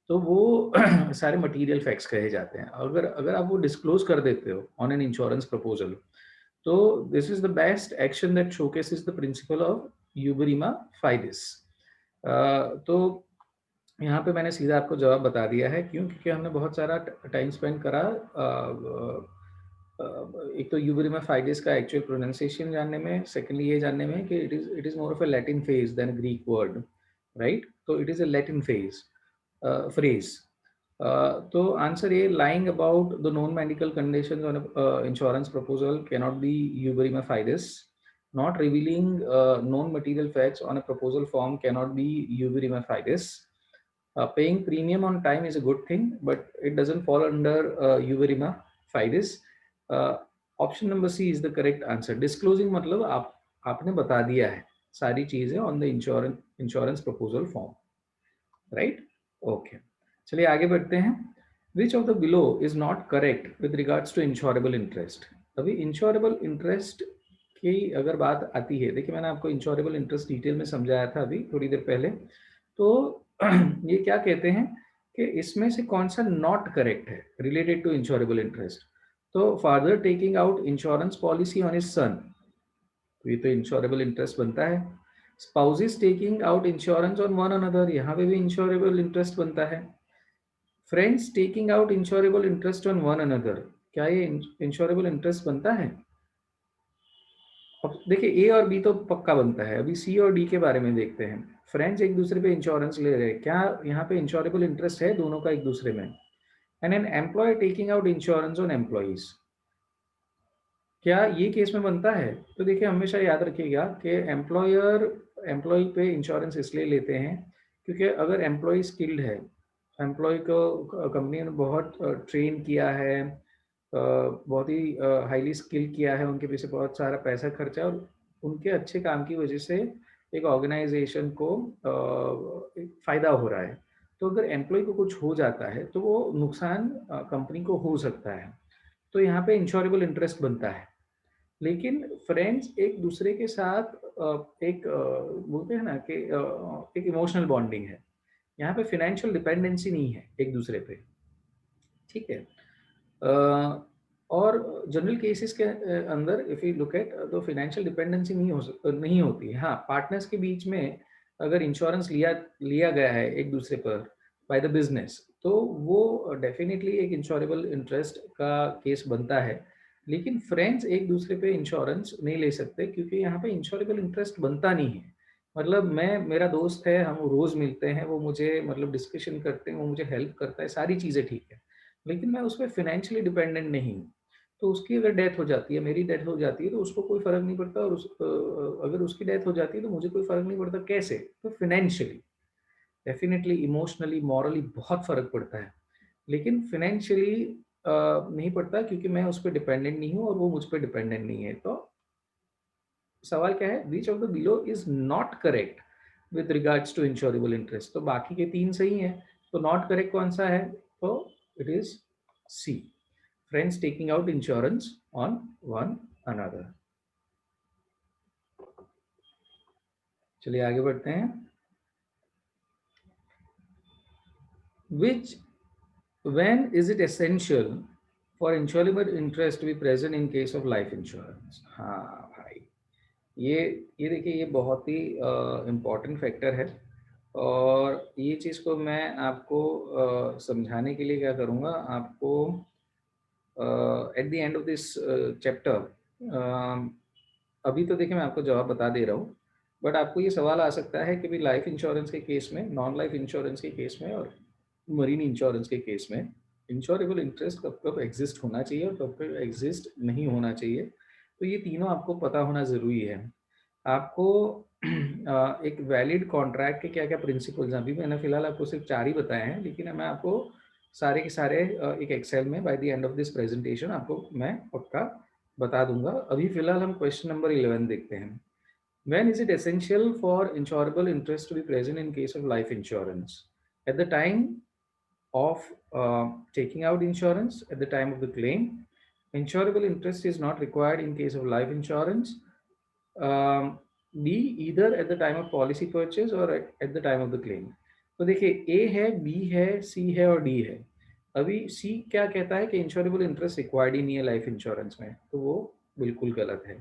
तो वो सारे मटेरियल फैक्ट्स कहे जाते हैं। अगर अगर आप वो डिस्क्लोज कर देते हो ऑन एन इंश्योरेंस प्रपोजल, तो this is the best action that showcases the principle of uberrima fides. तो यहाँ पे मैंने सीधा आपको जवाब बता दिया है, क्यों? क्योंकि हमने बहुत सारा टाइम स्पेंड करा एक तो यूबरिमा फाइडिस का एक्चुअल प्रोनाउंसिएशन जानने में, सेकेंडली ये जानने में कि it is more of a Latin phase than Greek word, right? तो it is a Latin phase phrase. तो आंसर ये, lying about the known medical conditions on a insurance proposal cannot be euberima fidus. Not revealing known material facts on a proposal form cannot be euberima fidus. Paying premium on time is a good thing, but it doesn't fall under euberima fidus. Option number C is the correct answer. Disclosing मतलब आपने बता दिया है सारी चीजें on the insurance proposal form, right? Okay. चलिए आगे बढ़ते हैं। Which of the below is not correct with regards to insurable interest? अभी insurable interest की अगर बात आती है, देखिए मैंने आपको insurable interest डिटेल में समझाया था अभी थोड़ी देर पहले। तो ये क्या कहते हैं कि इसमें से कौन सा नॉट करेक्ट है रिलेटेड टू इंश्योरेबल इंटरेस्ट। तो father taking out insurance policy on his son, तो ये तो इंश्योरेबल इंटरेस्ट बनता है। Spouses taking out insurance on one another, यहाँ पे भी इंश्योरेबल इंटरेस्ट बनता है। Friends taking out insurable interest on one another, क्या ये इंश्योरेबल इंटरेस्ट बनता है? अब देखिए ए और बी तो पक्का बनता है, अभी सी और डी के बारे में देखते हैं। फ्रेंड्स एक दूसरे पे इंश्योरेंस ले रहे हैं, क्या यहाँ पे इंश्योरेबल इंटरेस्ट है दोनों का एक दूसरे में? And an employ taking out insurance on employees, क्या ये केस में बनता है? तो देखिए हमेशा याद रखिएगा कि एम्प्लॉयर एम्प्लॉय पे इंश्योरेंस इसलिए लेते हैं क्योंकि अगर एम्प्लॉय स्किल्ड है, एम्प्लॉय को कंपनी ने बहुत ट्रेन किया है, बहुत ही हाईली स्किल किया है, उनके पीछे बहुत सारा पैसा खर्चा, और उनके अच्छे काम की वजह से एक ऑर्गेनाइजेशन को एक फ़ायदा हो रहा है। तो अगर एम्प्लॉय को कुछ हो जाता है तो वो नुकसान कंपनी को हो सकता है, तो यहाँ पे इंश्योरेबल इंटरेस्ट बनता है। लेकिन फ्रेंड्स एक दूसरे के साथ एक बोलते हैं ना कि एक इमोशनल बॉन्डिंग है, यहाँ पे फाइनेंशियल डिपेंडेंसी नहीं है एक दूसरे पे, ठीक है? और जनरल केसेस के अंदर इफ यू लुक एट, तो फाइनेंशियल डिपेंडेंसी नहीं होती है। हाँ, पार्टनर्स के बीच में अगर इंश्योरेंस लिया लिया गया है एक दूसरे पर बाय द बिजनेस, तो वो डेफिनेटली एक इंश्योरेबल इंटरेस्ट का केस बनता है। लेकिन फ्रेंड्स एक दूसरे पे इंश्योरेंस नहीं ले सकते क्योंकि यहाँ पे इंश्योरेबल इंटरेस्ट बनता नहीं है। मतलब मैं, मेरा दोस्त है, हम रोज मिलते हैं, वो मुझे मतलब डिस्कशन करते हैं, वो मुझे हेल्प करता है, सारी चीजें ठीक है, लेकिन मैं उस पर फाइनेंशियली डिपेंडेंट नहीं हूँ। तो उसकी अगर डेथ हो जाती है, मेरी डेथ हो जाती है, तो उसको कोई फर्क नहीं पड़ता, और अगर उसकी डेथ हो जाती है तो मुझे कोई फर्क नहीं पड़ता। कैसे? तो फाइनेंशियली, डेफिनेटली इमोशनली, मॉरली बहुत फर्क पड़ता है, लेकिन फाइनेंशियली नहीं पड़ता क्योंकि मैं उस पर डिपेंडेंट नहीं हूँ और वो मुझ पर डिपेंडेंट नहीं है। तो सवाल क्या है? Which of the below is not correct with regards to insurable interest. तो बाकी के तीन सही है, तो नॉट करेक्ट कौन सा है? तो it is C, friends taking out insurance on one another. चलिए आगे बढ़ते हैं। विच When is it essential for insurable interest to be present in case of life insurance? हाँ भाई, ये ये देखिए, ये बहुत ही इम्पोर्टेंट फैक्टर है, और ये चीज़ को मैं आपको समझाने के लिए क्या करूँगा, आपको at the end of this chapter, अभी तो देखिए मैं आपको जवाब बता दे रहा हूँ, बट आपको ये सवाल आ सकता है कि भाई लाइफ इंश्योरेंस के केस में, नॉन लाइफ इंश्योरेंस के केस में और मरीन इंश्योरेंस के केस में इंश्योरेबल इंटरेस्ट कब कब एग्जिस्ट होना चाहिए और कब कब एग्जिस्ट नहीं होना चाहिए। तो ये तीनों आपको पता होना ज़रूरी है। आपको एक वैलिड कॉन्ट्रैक्ट के क्या क्या प्रिंसिपल्स हैं, अभी मैंने फिलहाल आपको सिर्फ 4 ही बताए हैं, लेकिन मैं आपको सारे के सारे एक एक्सेल में by the end of this presentation आपको मैं पक्का बता दूंगा। अभी फिलहाल हम क्वेश्चन नंबर 11 देखते हैं। When is it essential for insurable interest to be present in case of life insurance? At the time of taking out insurance, at the time of the claim, insurable interest is not required in case of life insurance. B, either at the time of policy purchase or at the time of the claim. तो देखिए, ए है, B है, सी है और D है। अभी सी क्या कहता है कि इंश्योरेबल इंटरेस्ट रिक्वायर्ड ही नहीं है लाइफ इंश्योरेंस में, तो वो बिल्कुल गलत है।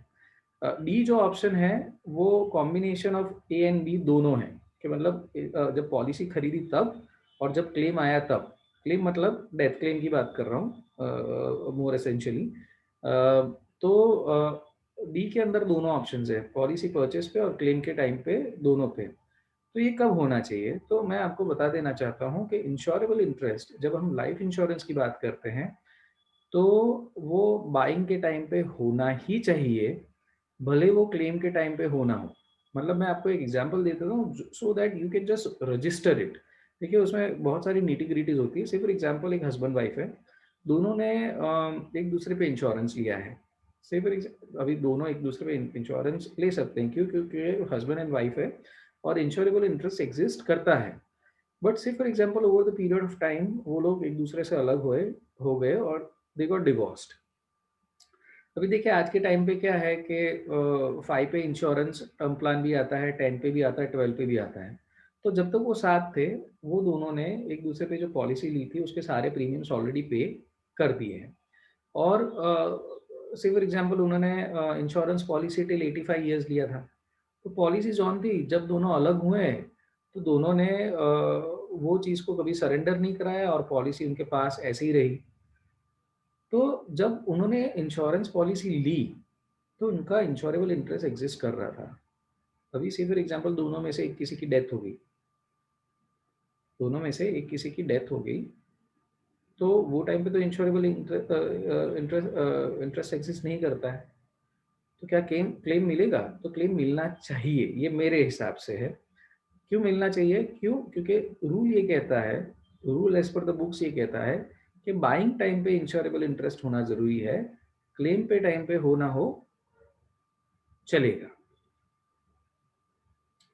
डी जो ऑप्शन है वो combination of A and B दोनों है, कि मतलब जब पॉलिसी खरीदी तब और जब क्लेम आया तब। क्लेम मतलब डेथ क्लेम की बात कर रहा हूँ मोर एसेंशियली। तो डी के अंदर दोनों ऑप्शन है, पॉलिसी परचेस पे और क्लेम के टाइम पे, दोनों पे। तो ये कब होना चाहिए? तो मैं आपको बता देना चाहता हूँ कि इंश्योरेबल इंटरेस्ट जब हम लाइफ इंश्योरेंस की बात करते हैं तो वो बाइंग के टाइम पे होना ही चाहिए, भले वो क्लेम के टाइम पे होना हो। मतलब मैं आपको एक एग्जांपल देता हूँ so that you can just register it. देखिए, उसमें बहुत सारी नीटी ग्रिटीज होती है। से फॉर एग्जांपल एक हस्बैंड वाइफ है, दोनों ने एक दूसरे पे इंश्योरेंस लिया है। से फॉर अभी दोनों एक दूसरे पे इंश्योरेंस ले सकते हैं, क्यों? क्योंकि हस्बैंड एंड वाइफ है और इंश्योरेबल इंटरेस्ट एग्जिस्ट करता है। बट से for example over the period of time वो लोग एक दूसरे से अलग हुए, हो गए, और दे गॉट डिवोर्स्ड। अभी देखिए, आज के टाइम पे क्या है कि 5 पे इंश्योरेंस टर्म प्लान भी आता है, 10 पे भी आता है, 12 पे भी आता है। तो जब तक वो साथ थे, वो दोनों ने एक दूसरे पे जो पॉलिसी ली थी उसके सारे प्रीमियम्स ऑलरेडी पे कर दिए हैं। और से फॉर एग्जांपल उन्होंने इंश्योरेंस पॉलिसी टिल 85 ईयर्स लिया था, तो पॉलिसीज ऑन थी। जब दोनों अलग हुए तो दोनों ने वो चीज़ को कभी सरेंडर नहीं कराया और पॉलिसी उनके पास ऐसे ही रही। तो जब उन्होंने इंश्योरेंस पॉलिसी ली तो उनका इंश्योरेबल इंटरेस्ट एग्जिस्ट कर रहा था। अभी से फॉर एग्जांपल दोनों में से एक किसी की डेथ हो गई, दोनों में से एक किसी की डेथ हो गई, तो वो टाइम पे तो इंश्योरेबल इंटरेस्ट एग्जिस्ट नहीं करता है। तो क्या क्लेम क्लेम मिलेगा? तो क्लेम मिलना चाहिए, ये मेरे हिसाब से है। क्यों मिलना चाहिए? क्यों? क्योंकि रूल ये कहता है, rule as per the books ये कहता है कि बाइंग टाइम पे इंश्योरेबल इंटरेस्ट होना जरूरी है, क्लेम पे टाइम पे हो ना हो चलेगा,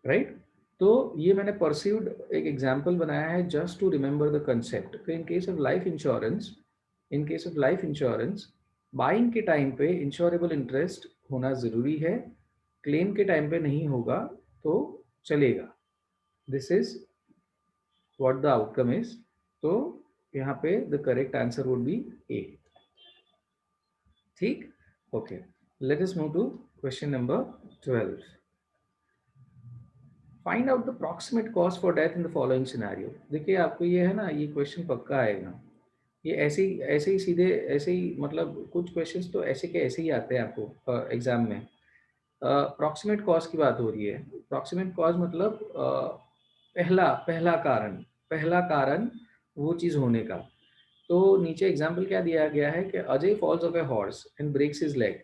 राइट? तो ये मैंने परसीव्ड एक एग्जांपल बनाया है just to remember the concept. तो in case of life insurance, in case of life insurance buying के टाइम पे इंश्योरेबल इंटरेस्ट होना ज़रूरी है, क्लेम के टाइम पे नहीं होगा तो चलेगा। This is what the outcome is. तो यहाँ पे the correct answer would be A. ठीक, okay. Let us move to question number 12। Find out the proximate cost for death in the following scenario. देखिए, आपको ये है ना, ये क्वेश्चन पक्का आएगा। ये ऐसे ही सीधे ऐसे ही, मतलब कुछ क्वेश्चंस तो ऐसे के ऐसे ही आते हैं आपको एग्जाम में। प्रॉक्सिमेट कॉज की बात हो रही है। प्रॉक्सिमेट कॉज मतलब पहला पहला कारण वो चीज़ होने का। तो नीचे एग्जाम्पल क्या दिया गया है कि Ajay falls off a horse and breaks his leg.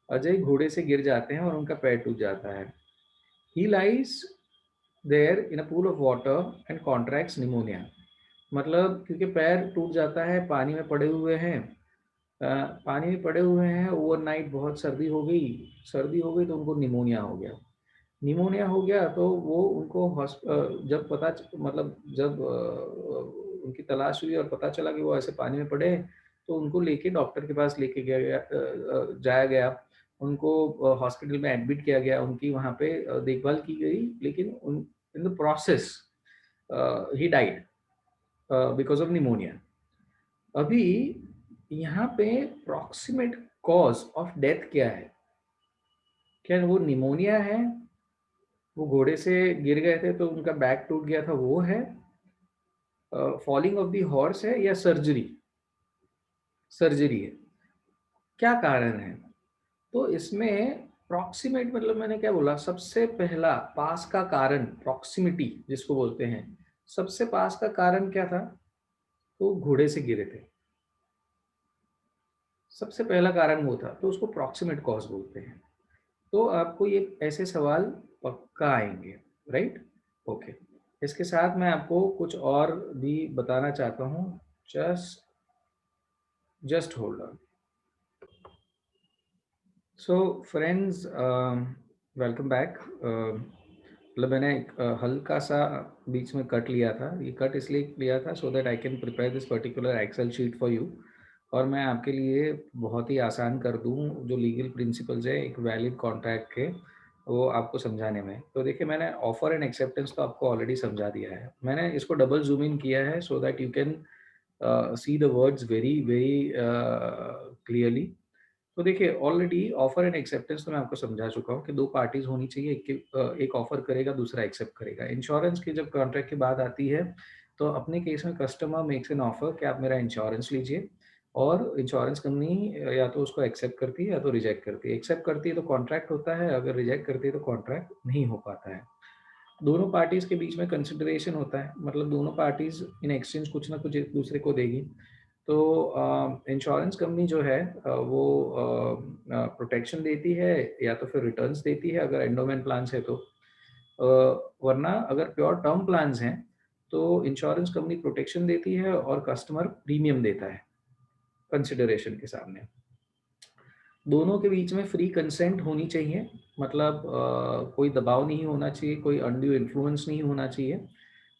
Ajay घोड़े से गिर जाते हैं और उनका पैर टूट जाता है। He lies there in a pool of water and contracts pneumonia. मतलब क्योंकि पैर टूट जाता है, पानी में पड़े हुए हैं, पानी में पड़े हुए हैं, ओवरनाइट बहुत सर्दी हो गई तो उनको निमोनिया हो गया। निमोनिया हो गया तो वो उनको जब मतलब जब उनकी तलाश हुई और पता चला कि वो ऐसे पानी में पड़े हैं, तो उनको लेके डॉक्टर के पास लेके जाया गया। उनको हॉस्पिटल में एडमिट किया गया, उनकी वहाँ पे देखभाल की गई, लेकिन उन in the process he died because of pneumonia. अभी यहाँ पे प्रॉक्सिमेट कॉज ऑफ डेथ क्या है? क्या वो निमोनिया है? वो घोड़े से गिर गए थे तो उनका बैक टूट गया था, वो है? फॉलिंग ऑफ द हॉर्स है, या सर्जरी है? क्या कारण है? तो इसमें प्रॉक्सिमेट मतलब मैंने क्या बोला, सबसे पहला पास का कारण, प्रॉक्सिमिटी जिसको बोलते हैं, सबसे पास का कारण क्या था? तो घोड़े से गिरे थे, सबसे पहला कारण वो था, तो उसको प्रॉक्सिमेट कॉज बोलते हैं। तो आपको ये ऐसे सवाल पक्का आएंगे, राइट? ओके। इसके साथ मैं आपको कुछ और भी बताना चाहता हूँ। Just just hold on. So friends, welcome back. मतलब मैंने एक हल्का सा बीच में कट लिया था। ये कट इसलिए लिया था so that I can prepare this particular Excel sheet for you, और मैं आपके लिए बहुत ही आसान कर दूं जो लीगल प्रिंसिपल्स है एक वैलिड कॉन्ट्रैक्ट के, वो आपको समझाने में। तो देखिए, मैंने ऑफर एंड एक्सेप्टेंस तो आपको ऑलरेडी समझा दिया है। मैंने इसको डबल जूम इन किया है so that you can see the words very very clearly. तो देखिए, ऑलरेडी ऑफर एंड एक्सेप्टेंस तो मैं आपको समझा चुका हूँ कि दो पार्टीज होनी चाहिए, एक ऑफर करेगा, दूसरा एक्सेप्ट करेगा। इंश्योरेंस की जब कॉन्ट्रैक्ट की बात आती है, तो अपने केस में कस्टमर मेक्स एन ऑफर कि आप मेरा इंश्योरेंस लीजिए, और इंश्योरेंस कंपनी या तो उसको एक्सेप्ट करती है या तो रिजेक्ट करती है। एक्सेप्ट करती है तो कॉन्ट्रैक्ट होता है, अगर रिजेक्ट करती है तो कॉन्ट्रैक्ट नहीं हो पाता है। दोनों पार्टीज के बीच में कंसिडरेशन होता है, मतलब दोनों पार्टीज इन एक्सचेंज कुछ ना कुछ एक दूसरे को देगी। तो इंश्योरेंस कंपनी जो है वो प्रोटेक्शन देती है, या तो फिर रिटर्न्स देती है अगर एंडोमेंट प्लान्स है तो। वरना अगर प्योर टर्म प्लान्स हैं तो इंश्योरेंस कंपनी प्रोटेक्शन देती है और कस्टमर प्रीमियम देता है कंसिडरेशन के सामने। दोनों के बीच में फ्री कंसेंट होनी चाहिए, मतलब कोई दबाव नहीं होना चाहिए, कोई अनड्यू इन्फ्लुएंस नहीं होना चाहिए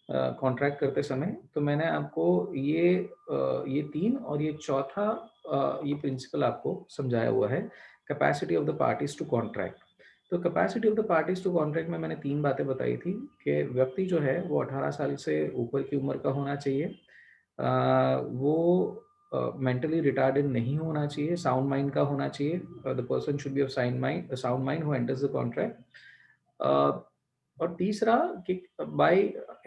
कॉन्ट्रैक्ट करते समय। तो मैंने आपको ये तीन और ये चौथा ये प्रिंसिपल आपको समझाया हुआ है, capacity of the parties to contract. तो capacity of the parties to contract में मैंने तीन बातें बताई थी कि व्यक्ति जो है वो 18 साल से ऊपर की उम्र का होना चाहिए, वो मेंटली रिटार्डेड नहीं होना चाहिए, साउंड माइंड का होना चाहिए, the person should be of sound mind who enters the contract. और तीसरा कि by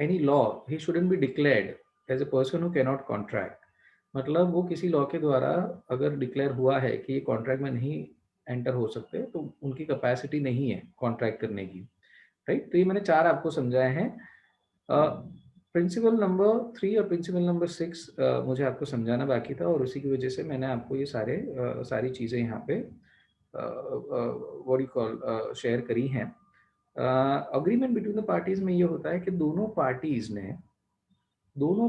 any law he shouldn't be declared as a person who can not contract. मतलब वो किसी लॉ के द्वारा अगर डिक्लेयर हुआ है कि ये कॉन्ट्रैक्ट में नहीं एंटर हो सकते, तो उनकी कैपेसिटी नहीं है कॉन्ट्रैक्ट करने की, राइट? तो ये मैंने चार आपको समझाए हैं। प्रिंसिपल नंबर 3 और प्रिंसिपल नंबर 6 मुझे आपको समझाना बाकी था, और उसी की वजह से मैंने आपको ये सारी चीज़ें यहाँ पे व्हाट यू कॉल शेयर करी हैं। अग्रीमेंट बिटवीन द पार्टीज में ये होता है कि दोनों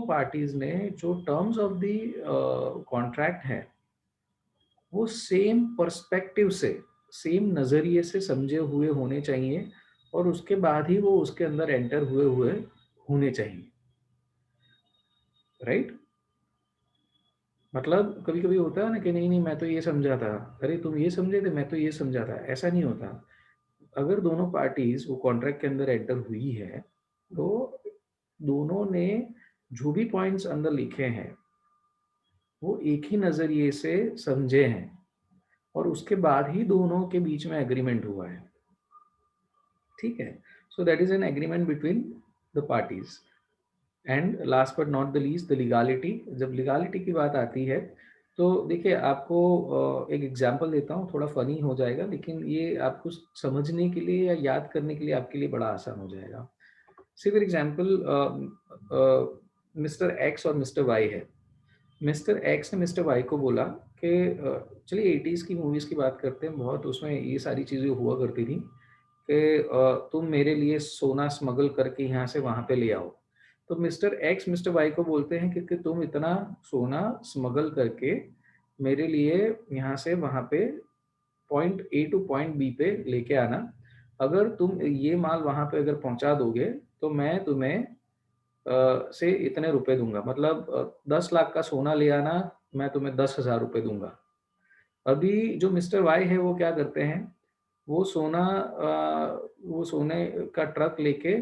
पार्टीज ने जो टर्म्स ऑफ द कॉन्ट्रैक्ट है वो सेम पर्सपेक्टिव से, सेम नज़रिए से समझे हुए होने चाहिए, और उसके बाद ही वो उसके अंदर एंटर हुए हुए होने चाहिए, राइट? मतलब कभी कभी होता है ना कि नहीं नहीं मैं तो ये समझा था, अरे तुम ये समझे थे, मैं तो ये समझा था, ऐसा नहीं होता। अगर दोनों पार्टीज वो कॉन्ट्रैक्ट के अंदर एंटर हुई है, तो दोनों ने जो भी पॉइंट्स अंदर लिखे हैं वो एक ही नज़रिए से समझे हैं, और उसके बाद ही दोनों के बीच में एग्रीमेंट हुआ है, ठीक है? So that is an agreement between the parties. And last but not the least the legality. जब लीगालिटी की बात आती है तो देखिए आपको एक एग्जांपल देता हूँ, थोड़ा फनी हो जाएगा लेकिन ये आपको समझने के लिए या याद करने के लिए आपके लिए बड़ा आसान हो जाएगा। सी फॉर एग्जांपल मिस्टर एक्स और मिस्टर वाई है। मिस्टर एक्स ने मिस्टर वाई को बोला कि चलिए 80s की मूवीज़ की बात करते हैं, बहुत उसमें ये सारी चीज़ें हुआ करती थी कि तुम मेरे लिए सोना स्मगल करके यहाँ से वहाँ पे ले आओ। तो मिस्टर एक्स मिस्टर वाई को बोलते हैं कि तुम इतना सोना स्मगल करके मेरे लिए यहाँ से वहाँ पे point A to point B पे लेके आना। अगर तुम ये माल वहाँ पे अगर पहुँचा दोगे तो मैं तुम्हें से इतने रुपए दूंगा, मतलब 10 लाख का सोना ले आना, मैं तुम्हें 10,000 रुपये दूंगा। अभी जो मिस्टर वाई है वो क्या करते हैं, वो वो सोने का ट्रक लेके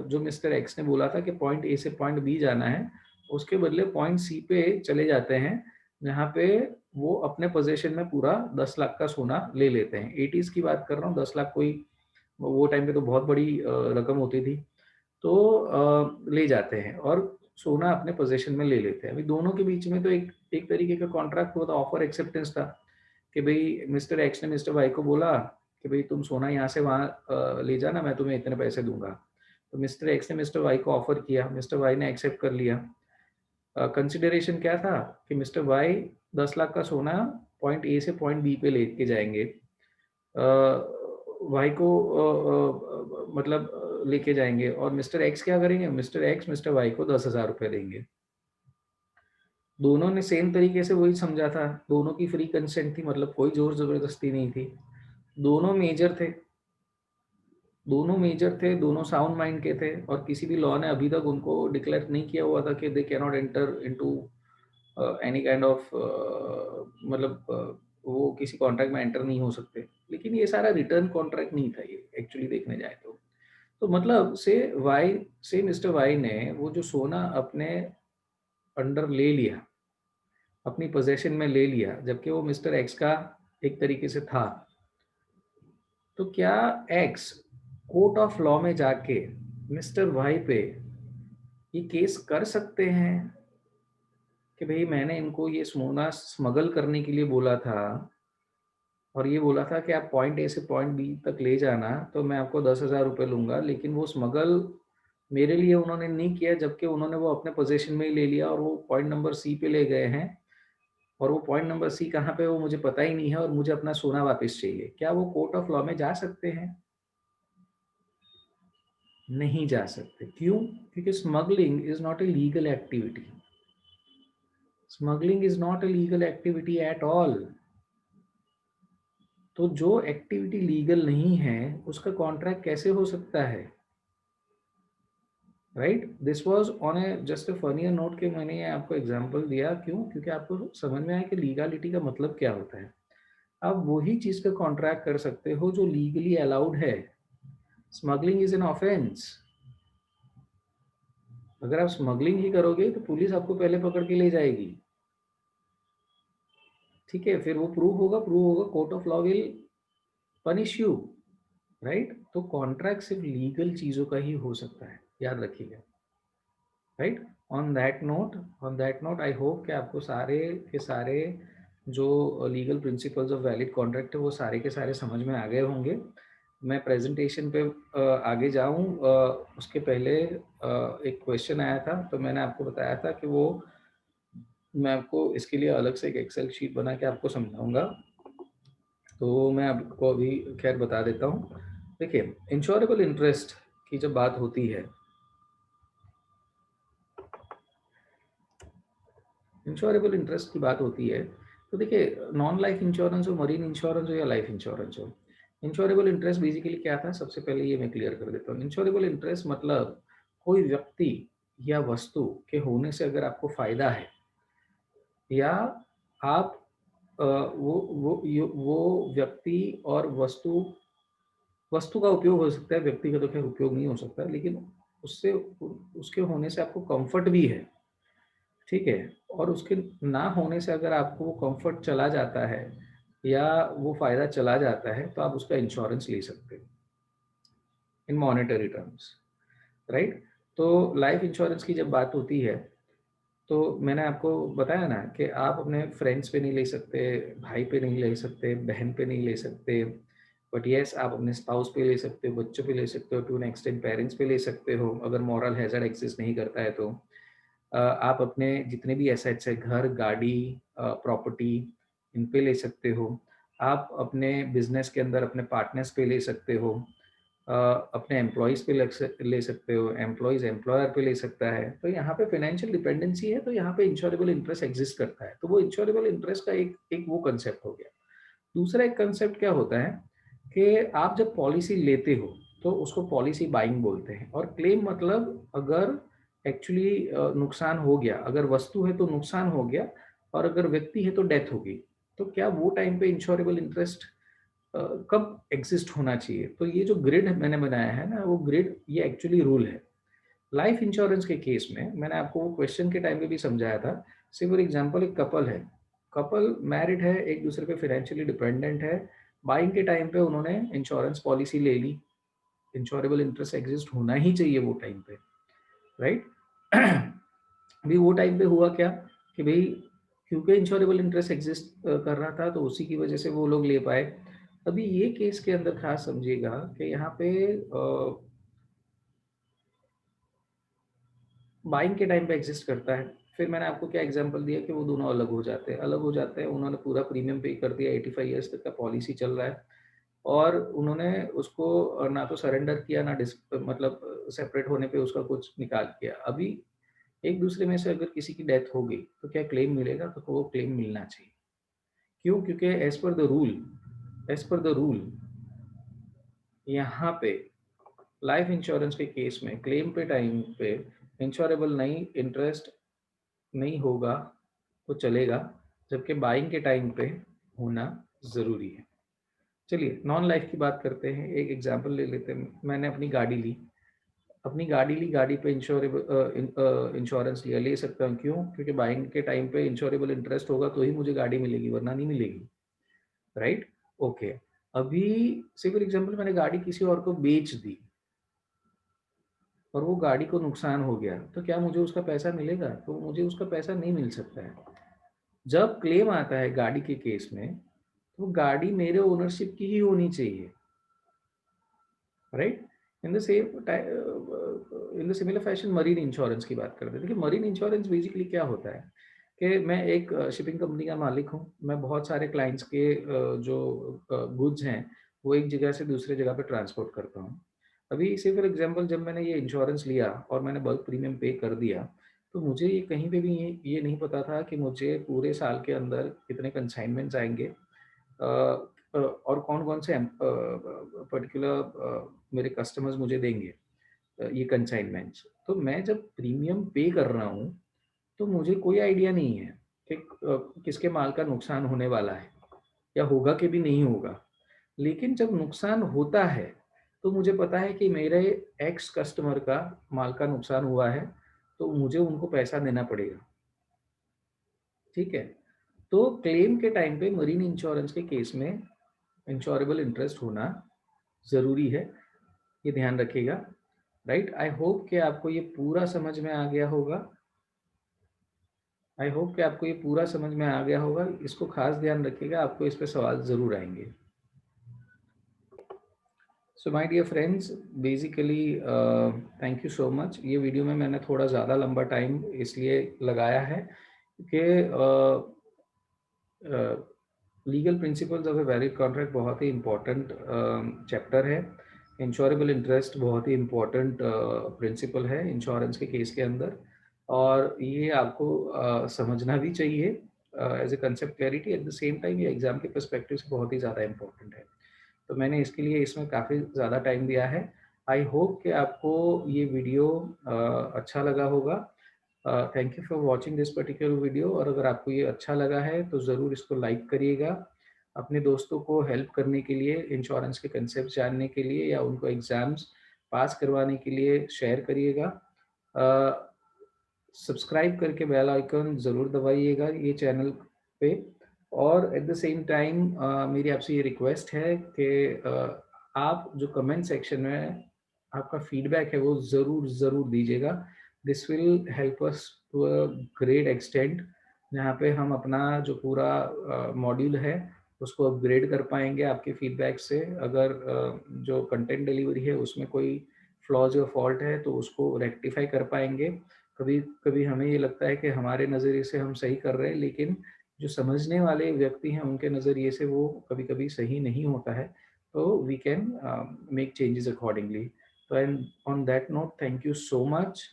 जो मिस्टर एक्स ने बोला था कि पॉइंट ए से पॉइंट बी जाना है, उसके बदले पॉइंट सी पे चले जाते हैं, जहाँ पे वो अपने पोजीशन में पूरा 10 लाख का सोना ले लेते हैं। 80s की बात कर रहा हूँ, 10 लाख कोई वो टाइम पे तो बहुत बड़ी रकम होती थी। तो ले जाते हैं और सोना अपने पोजीशन में ले लेते हैं। अभी दोनों के बीच में तो एक एक तरीके का कॉन्ट्रैक्ट हुआ था, ऑफर एक्सेप्टेंस था कि भाई मिस्टर एक्स ने मिस्टर वाई को बोला कि भाई तुम सोना यहाँ से वहाँ ले जाना, मैं तुम्हें इतने पैसे दूंगा। तो मिस्टर एक्स ने मिस्टर वाई को ऑफर किया, मिस्टर वाई ने एक्सेप्ट कर लिया। कंसिडरेशन क्या था कि मिस्टर वाई 10 लाख का सोना पॉइंट ए से पॉइंट बी पे लेके जाएंगे, वाई को मतलब लेके जाएंगे, और मिस्टर एक्स क्या करेंगे, मिस्टर एक्स मिस्टर वाई को 10,000 रुपये देंगे। दोनों ने सेम तरीके से वही समझा था, दोनों की फ्री कंसेंट थी, मतलब कोई जोर जबरदस्ती नहीं थी। दोनों मेजर थे, दोनों साउंड माइंड के थे, और किसी भी लॉ ने अभी तक उनको डिक्लेयर नहीं किया हुआ था कि they can not enter into any kind of, मतलब वो किसी कॉन्ट्रैक्ट में एंटर नहीं हो सकते। लेकिन ये सारा रिटर्न कॉन्ट्रैक्ट नहीं था ये, एक्चुअली देखने जाए तो मतलब से मिस्टर वाई ने वो जो सोना अपने अंडर ले लिया, अपनी पोजेशन में ले लिया, जबकि वो मिस्टर एक्स का एक तरीके से था। तो क्या एक्स कोर्ट ऑफ लॉ में जाके मिस्टर वाई पे ये केस कर सकते हैं कि भाई मैंने इनको ये सोना स्मगल करने के लिए बोला था, और ये बोला था कि आप पॉइंट ए से पॉइंट बी तक ले जाना तो मैं आपको 10,000 रुपये लूंगा, लेकिन वो स्मगल मेरे लिए उन्होंने नहीं किया, जबकि उन्होंने वो अपने पोजीशन में ही ले लिया और वो पॉइंट नंबर सी पे ले गए हैं, और वो पॉइंट नंबर सी कहाँ पे वो मुझे पता ही नहीं है, और मुझे अपना सोना वापस चाहिए। क्या वो कोर्ट ऑफ लॉ में जा सकते हैं? नहीं जा सकते। क्यों? क्योंकि smuggling is not a legal activity. Smuggling is not a legal activity at all. तो जो एक्टिविटी लीगल नहीं है उसका कॉन्ट्रैक्ट कैसे हो सकता है? Right, this was on A just a funnier note कि मैंने ये आपको एग्जाम्पल दिया। क्यों? क्योंकि आपको समझ में आया कि लीगालिटी का मतलब क्या होता है। आप वही चीज का कॉन्ट्रैक्ट कर सकते हो जो लीगली अलाउड है। Smuggling is an offence. अगर आप स्मगलिंग ही करोगे तो पुलिस आपको पहले पकड़ के ले जाएगी, ठीक है, फिर वो प्रूव होगा, court of law will punish you, right. तो कॉन्ट्रैक्ट सिर्फ लीगल चीजों का ही हो सकता है, याद रखिएगा, right. On that note I hope कि आपको सारे के सारे जो legal principles of valid contract है वो सारे के सारे समझ में आ गए होंगे। मैं प्रेजेंटेशन पे आगे जाऊं उसके पहले एक क्वेश्चन आया था, तो मैंने आपको बताया था कि वो मैं आपको इसके लिए अलग से एक एक्सेल शीट बना के आपको समझाऊंगा, तो मैं आपको अभी खैर बता देता हूँ। देखिए, इंश्योरेबल इंटरेस्ट की जब बात होती है, इंश्योरेबल इंटरेस्ट की बात होती है, तो देखिए नॉन लाइफ इंश्योरेंस हो, मरीन इंश्योरेंस हो या लाइफ इंश्योरेंस हो, इंश्योरेबल इंटरेस्ट बेसिकली क्या था, सबसे पहले ये मैं क्लियर कर देता हूँ। इंश्योरेबल इंटरेस्ट मतलब कोई व्यक्ति या वस्तु के होने से अगर आपको फायदा है, या आप वो व्यक्ति और वस्तु, वस्तु का उपयोग हो सकता है, व्यक्ति का तो खैर उपयोग नहीं हो सकता, लेकिन उससे उसके होने से आपको कंफर्ट भी है, ठीक है, और उसके ना होने से अगर आपको वो कंफर्ट चला जाता है या वो फायदा चला जाता है तो आप उसका इंश्योरेंस ले सकते हो इन मॉनेटरी टर्म्स, राइट। तो लाइफ इंश्योरेंस की जब बात होती है, तो मैंने आपको बताया ना कि आप अपने फ्रेंड्स पे नहीं ले सकते, भाई पे नहीं ले सकते, बहन पे नहीं ले सकते, बट येस आप अपने स्पाउस पे ले सकते हो, बच्चों पे ले सकते हो, टू एन एक्सटेंट पेरेंट्स पे ले सकते हो, अगर मॉरल हैज़र्ड एग्जिस्ट नहीं करता है तो। आप अपने जितने भी एसेट्स है, घर, गाड़ी, प्रॉपर्टी, इन पे ले सकते हो। आप अपने बिजनेस के अंदर अपने पार्टनर्स पे ले सकते हो। अ, अपने एम्प्लॉयज़ पे ले सकते हो, एम्प्लॉयज़ एम्प्लॉयर पे ले सकता है। तो यहाँ पे फाइनेंशियल डिपेंडेंसी है, तो यहाँ पे इंश्योरेबल इंटरेस्ट एग्जिस्ट करता है। तो वो इंश्योरेबल इंटरेस्ट का एक एक वो कंसेप्ट हो गया। दूसरा एक कंसेप्ट क्या होता है कि आप जब पॉलिसी लेते हो, तो उसको पॉलिसी बाइंग बोलते हैं, और क्लेम मतलब अगर एक्चुअली नुकसान हो गया, अगर वस्तु है तो नुकसान हो गया, और अगर व्यक्ति है तो डेथ हो गई, तो क्या वो टाइम पे इंश्योरेबल इंटरेस्ट कब एग्जिस्ट होना चाहिए। तो ये जो ग्रिड मैंने बनाया है ना, वो ग्रिड ये एक्चुअली रूल है। लाइफ इंश्योरेंस के केस में मैंने आपको वो क्वेश्चन के टाइम पे भी समझाया था। से फॉर एग्जांपल एक कपल है, कपल मैरिड है, एक दूसरे पे फाइनेंशियली डिपेंडेंट है, बाइंग के टाइम पे उन्होंने इंश्योरेंस पॉलिसी ले ली, इंश्योरेबल इंटरेस्ट एग्जिस्ट होना ही चाहिए वो टाइम पे, राइट। अभी वो टाइम पे हुआ क्या कि भाई, क्योंकि इंश्योरेबल इंटरेस्ट एग्जिस्ट कर रहा था, तो उसी की वजह से वो लोग ले पाए। अभी ये केस के अंदर खास समझिएगा कि यहाँ पे बाइंग के टाइम पे एग्जिस्ट करता है। फिर मैंने आपको क्या एग्जांपल दिया कि वो दोनों अलग हो जाते हैं, अलग हो जाते हैं, उन्होंने पूरा प्रीमियम पे कर दिया, 85 ईयर्स तक का पॉलिसी चल रहा है, और उन्होंने उसको ना तो सरेंडर किया, ना मतलब सेपरेट होने पे उसका कुछ निकाल किया। अभी एक दूसरे में से अगर किसी की डेथ हो गई, तो क्या क्लेम मिलेगा? तो वो क्लेम मिलना चाहिए। क्यों? क्योंकि एज पर द रूल यहाँ पे लाइफ इंश्योरेंस के केस में क्लेम पे टाइम पे इंश्योरेबल नहीं, इंटरेस्ट नहीं होगा तो चलेगा, जबकि बाइंग के टाइम पे होना ज़रूरी है। चलिए नॉन लाइफ की बात करते हैं, एक एग्जांपल ले लेते हैं। मैंने अपनी गाड़ी ली, गाड़ी पे इंश्योरेंस लिया, ले सकता हूँ। क्यों? क्योंकि बाइंग के टाइम पे इंश्योरेबल इंटरेस्ट होगा तो ही मुझे गाड़ी मिलेगी, वरना नहीं मिलेगी, राइट। ओके। अभी से फॉर एग्जांपल मैंने गाड़ी किसी और को बेच दी, और वो गाड़ी को नुकसान हो गया, तो क्या मुझे उसका पैसा मिलेगा? तो मुझे उसका पैसा नहीं मिल सकता है। जब क्लेम आता है गाड़ी के केस में, तो गाड़ी मेरे ओनरशिप की ही होनी चाहिए, right. In the same in the similar fashion marine insurance की बात करते हैं। देखिए मरीन इंश्योरेंस बेसिकली क्या होता है कि मैं एक शिपिंग कंपनी का मालिक हूँ, मैं बहुत सारे क्लाइंट्स के जो गुड्स हैं वो एक जगह से दूसरे जगह पे ट्रांसपोर्ट करता हूँ। अभी से फॉर एग्जांपल जब मैंने ये इंश्योरेंस लिया और मैंने बल्क प्रीमियम पे कर दिया, तो मुझे ये कहीं पे भी ये नहीं पता था कि मुझे पूरे साल के अंदर कितने कंसाइनमेंट्स आएंगे, और कौन-कौन से पर्टिकुलर मेरे कस्टमर्स मुझे देंगे ये कंसाइनमेंट्स। तो मैं जब प्रीमियम पे कर रहा हूँ, तो मुझे कोई आइडिया नहीं है कि किसके माल का नुकसान होने वाला है, या होगा कि भी नहीं होगा। लेकिन जब नुकसान होता है, तो मुझे पता है कि मेरे एक्स कस्टमर का माल का नुकसान हुआ है, तो मुझे उनको पैसा देना पड़ेगा, ठीक है। तो क्लेम के टाइम पे मरीन इंश्योरेंस के केस में इंश्योरेबल इंटरेस्ट होना ज़रूरी है, ये ध्यान रखिएगा, राइट। आई होप कि आपको ये पूरा समझ में आ गया होगा। आई होप कि आपको ये पूरा समझ में आ गया होगा। इसको खास ध्यान रखिएगा, आपको इस पे सवाल ज़रूर आएंगे। So my dear friends, basically thank you so much. ये वीडियो में मैंने थोड़ा ज़्यादा लंबा टाइम इसलिए लगाया है कि legal principles of a valid contract बहुत ही इम्पोर्टेंट चैप्टर है। इंश्योरेबल इंटरेस्ट बहुत ही इम्पोर्टेंट प्रिंसिपल है इंश्योरेंस के केस के अंदर, और ये आपको समझना भी चाहिए as a concept clarity. At the same time ये एग्जाम के पर्सपेक्टिव से बहुत ही ज़्यादा इम्पोर्टेंट है, तो मैंने इसके लिए इसमें काफ़ी ज़्यादा टाइम दिया है। आई होप कि आपको ये वीडियो अच्छा लगा होगा। Thank you for watching this particular video, और अगर आपको ये अच्छा लगा है तो ज़रूर इसको लाइक करिएगा। अपने दोस्तों को हेल्प करने के लिए, इंश्योरेंस के कंसेप्ट जानने के लिए, या उनको एग्ज़ाम्स पास करवाने के लिए शेयर करिएगा। सब्सक्राइब करके बेल आइकन ज़रूर दबाइएगा ये चैनल पे। और एट द सेम टाइम मेरी आपसे ये रिक्वेस्ट है कि आप जो कमेंट सेक्शन में आपका फीडबैक है वो ज़रूर दीजिएगा। This will help us to a great extent, जहाँ पे हम अपना जो पूरा मॉड्यूल है उसको अपग्रेड कर पाएंगे आपके फीडबैक से। अगर जो कंटेंट डिलीवरी है उसमें कोई फ्लॉज या फॉल्ट है तो उसको रेक्टिफाई कर पाएंगे। कभी कभी हमें ये लगता है कि हमारे नज़रिए से हम सही कर रहे हैं, लेकिन जो समझने वाले व्यक्ति हैं उनके नज़रिए से वो कभी कभी सही नहीं होता है, तो we can make changes accordingly. तो and on that note, thank you so much.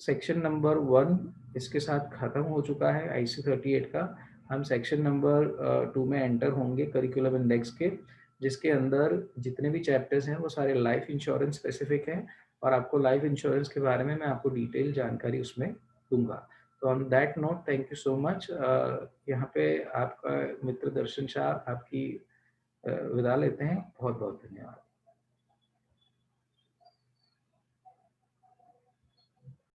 Section number 1 इसके साथ ख़त्म हो चुका है IC38 का। हम सेक्शन नंबर 2 में एंटर होंगे करिकुलम इंडेक्स के, जिसके अंदर जितने भी चैप्टर्स हैं वो सारे लाइफ इंश्योरेंस स्पेसिफिक हैं, और आपको लाइफ इंश्योरेंस के बारे में मैं आपको डिटेल जानकारी उसमें दूंगा। तो on that note, thank you so much. यहाँ पे आपका मित्र दर्शन शाह आपकी विदा लेते हैं। बहुत बहुत धन्यवाद।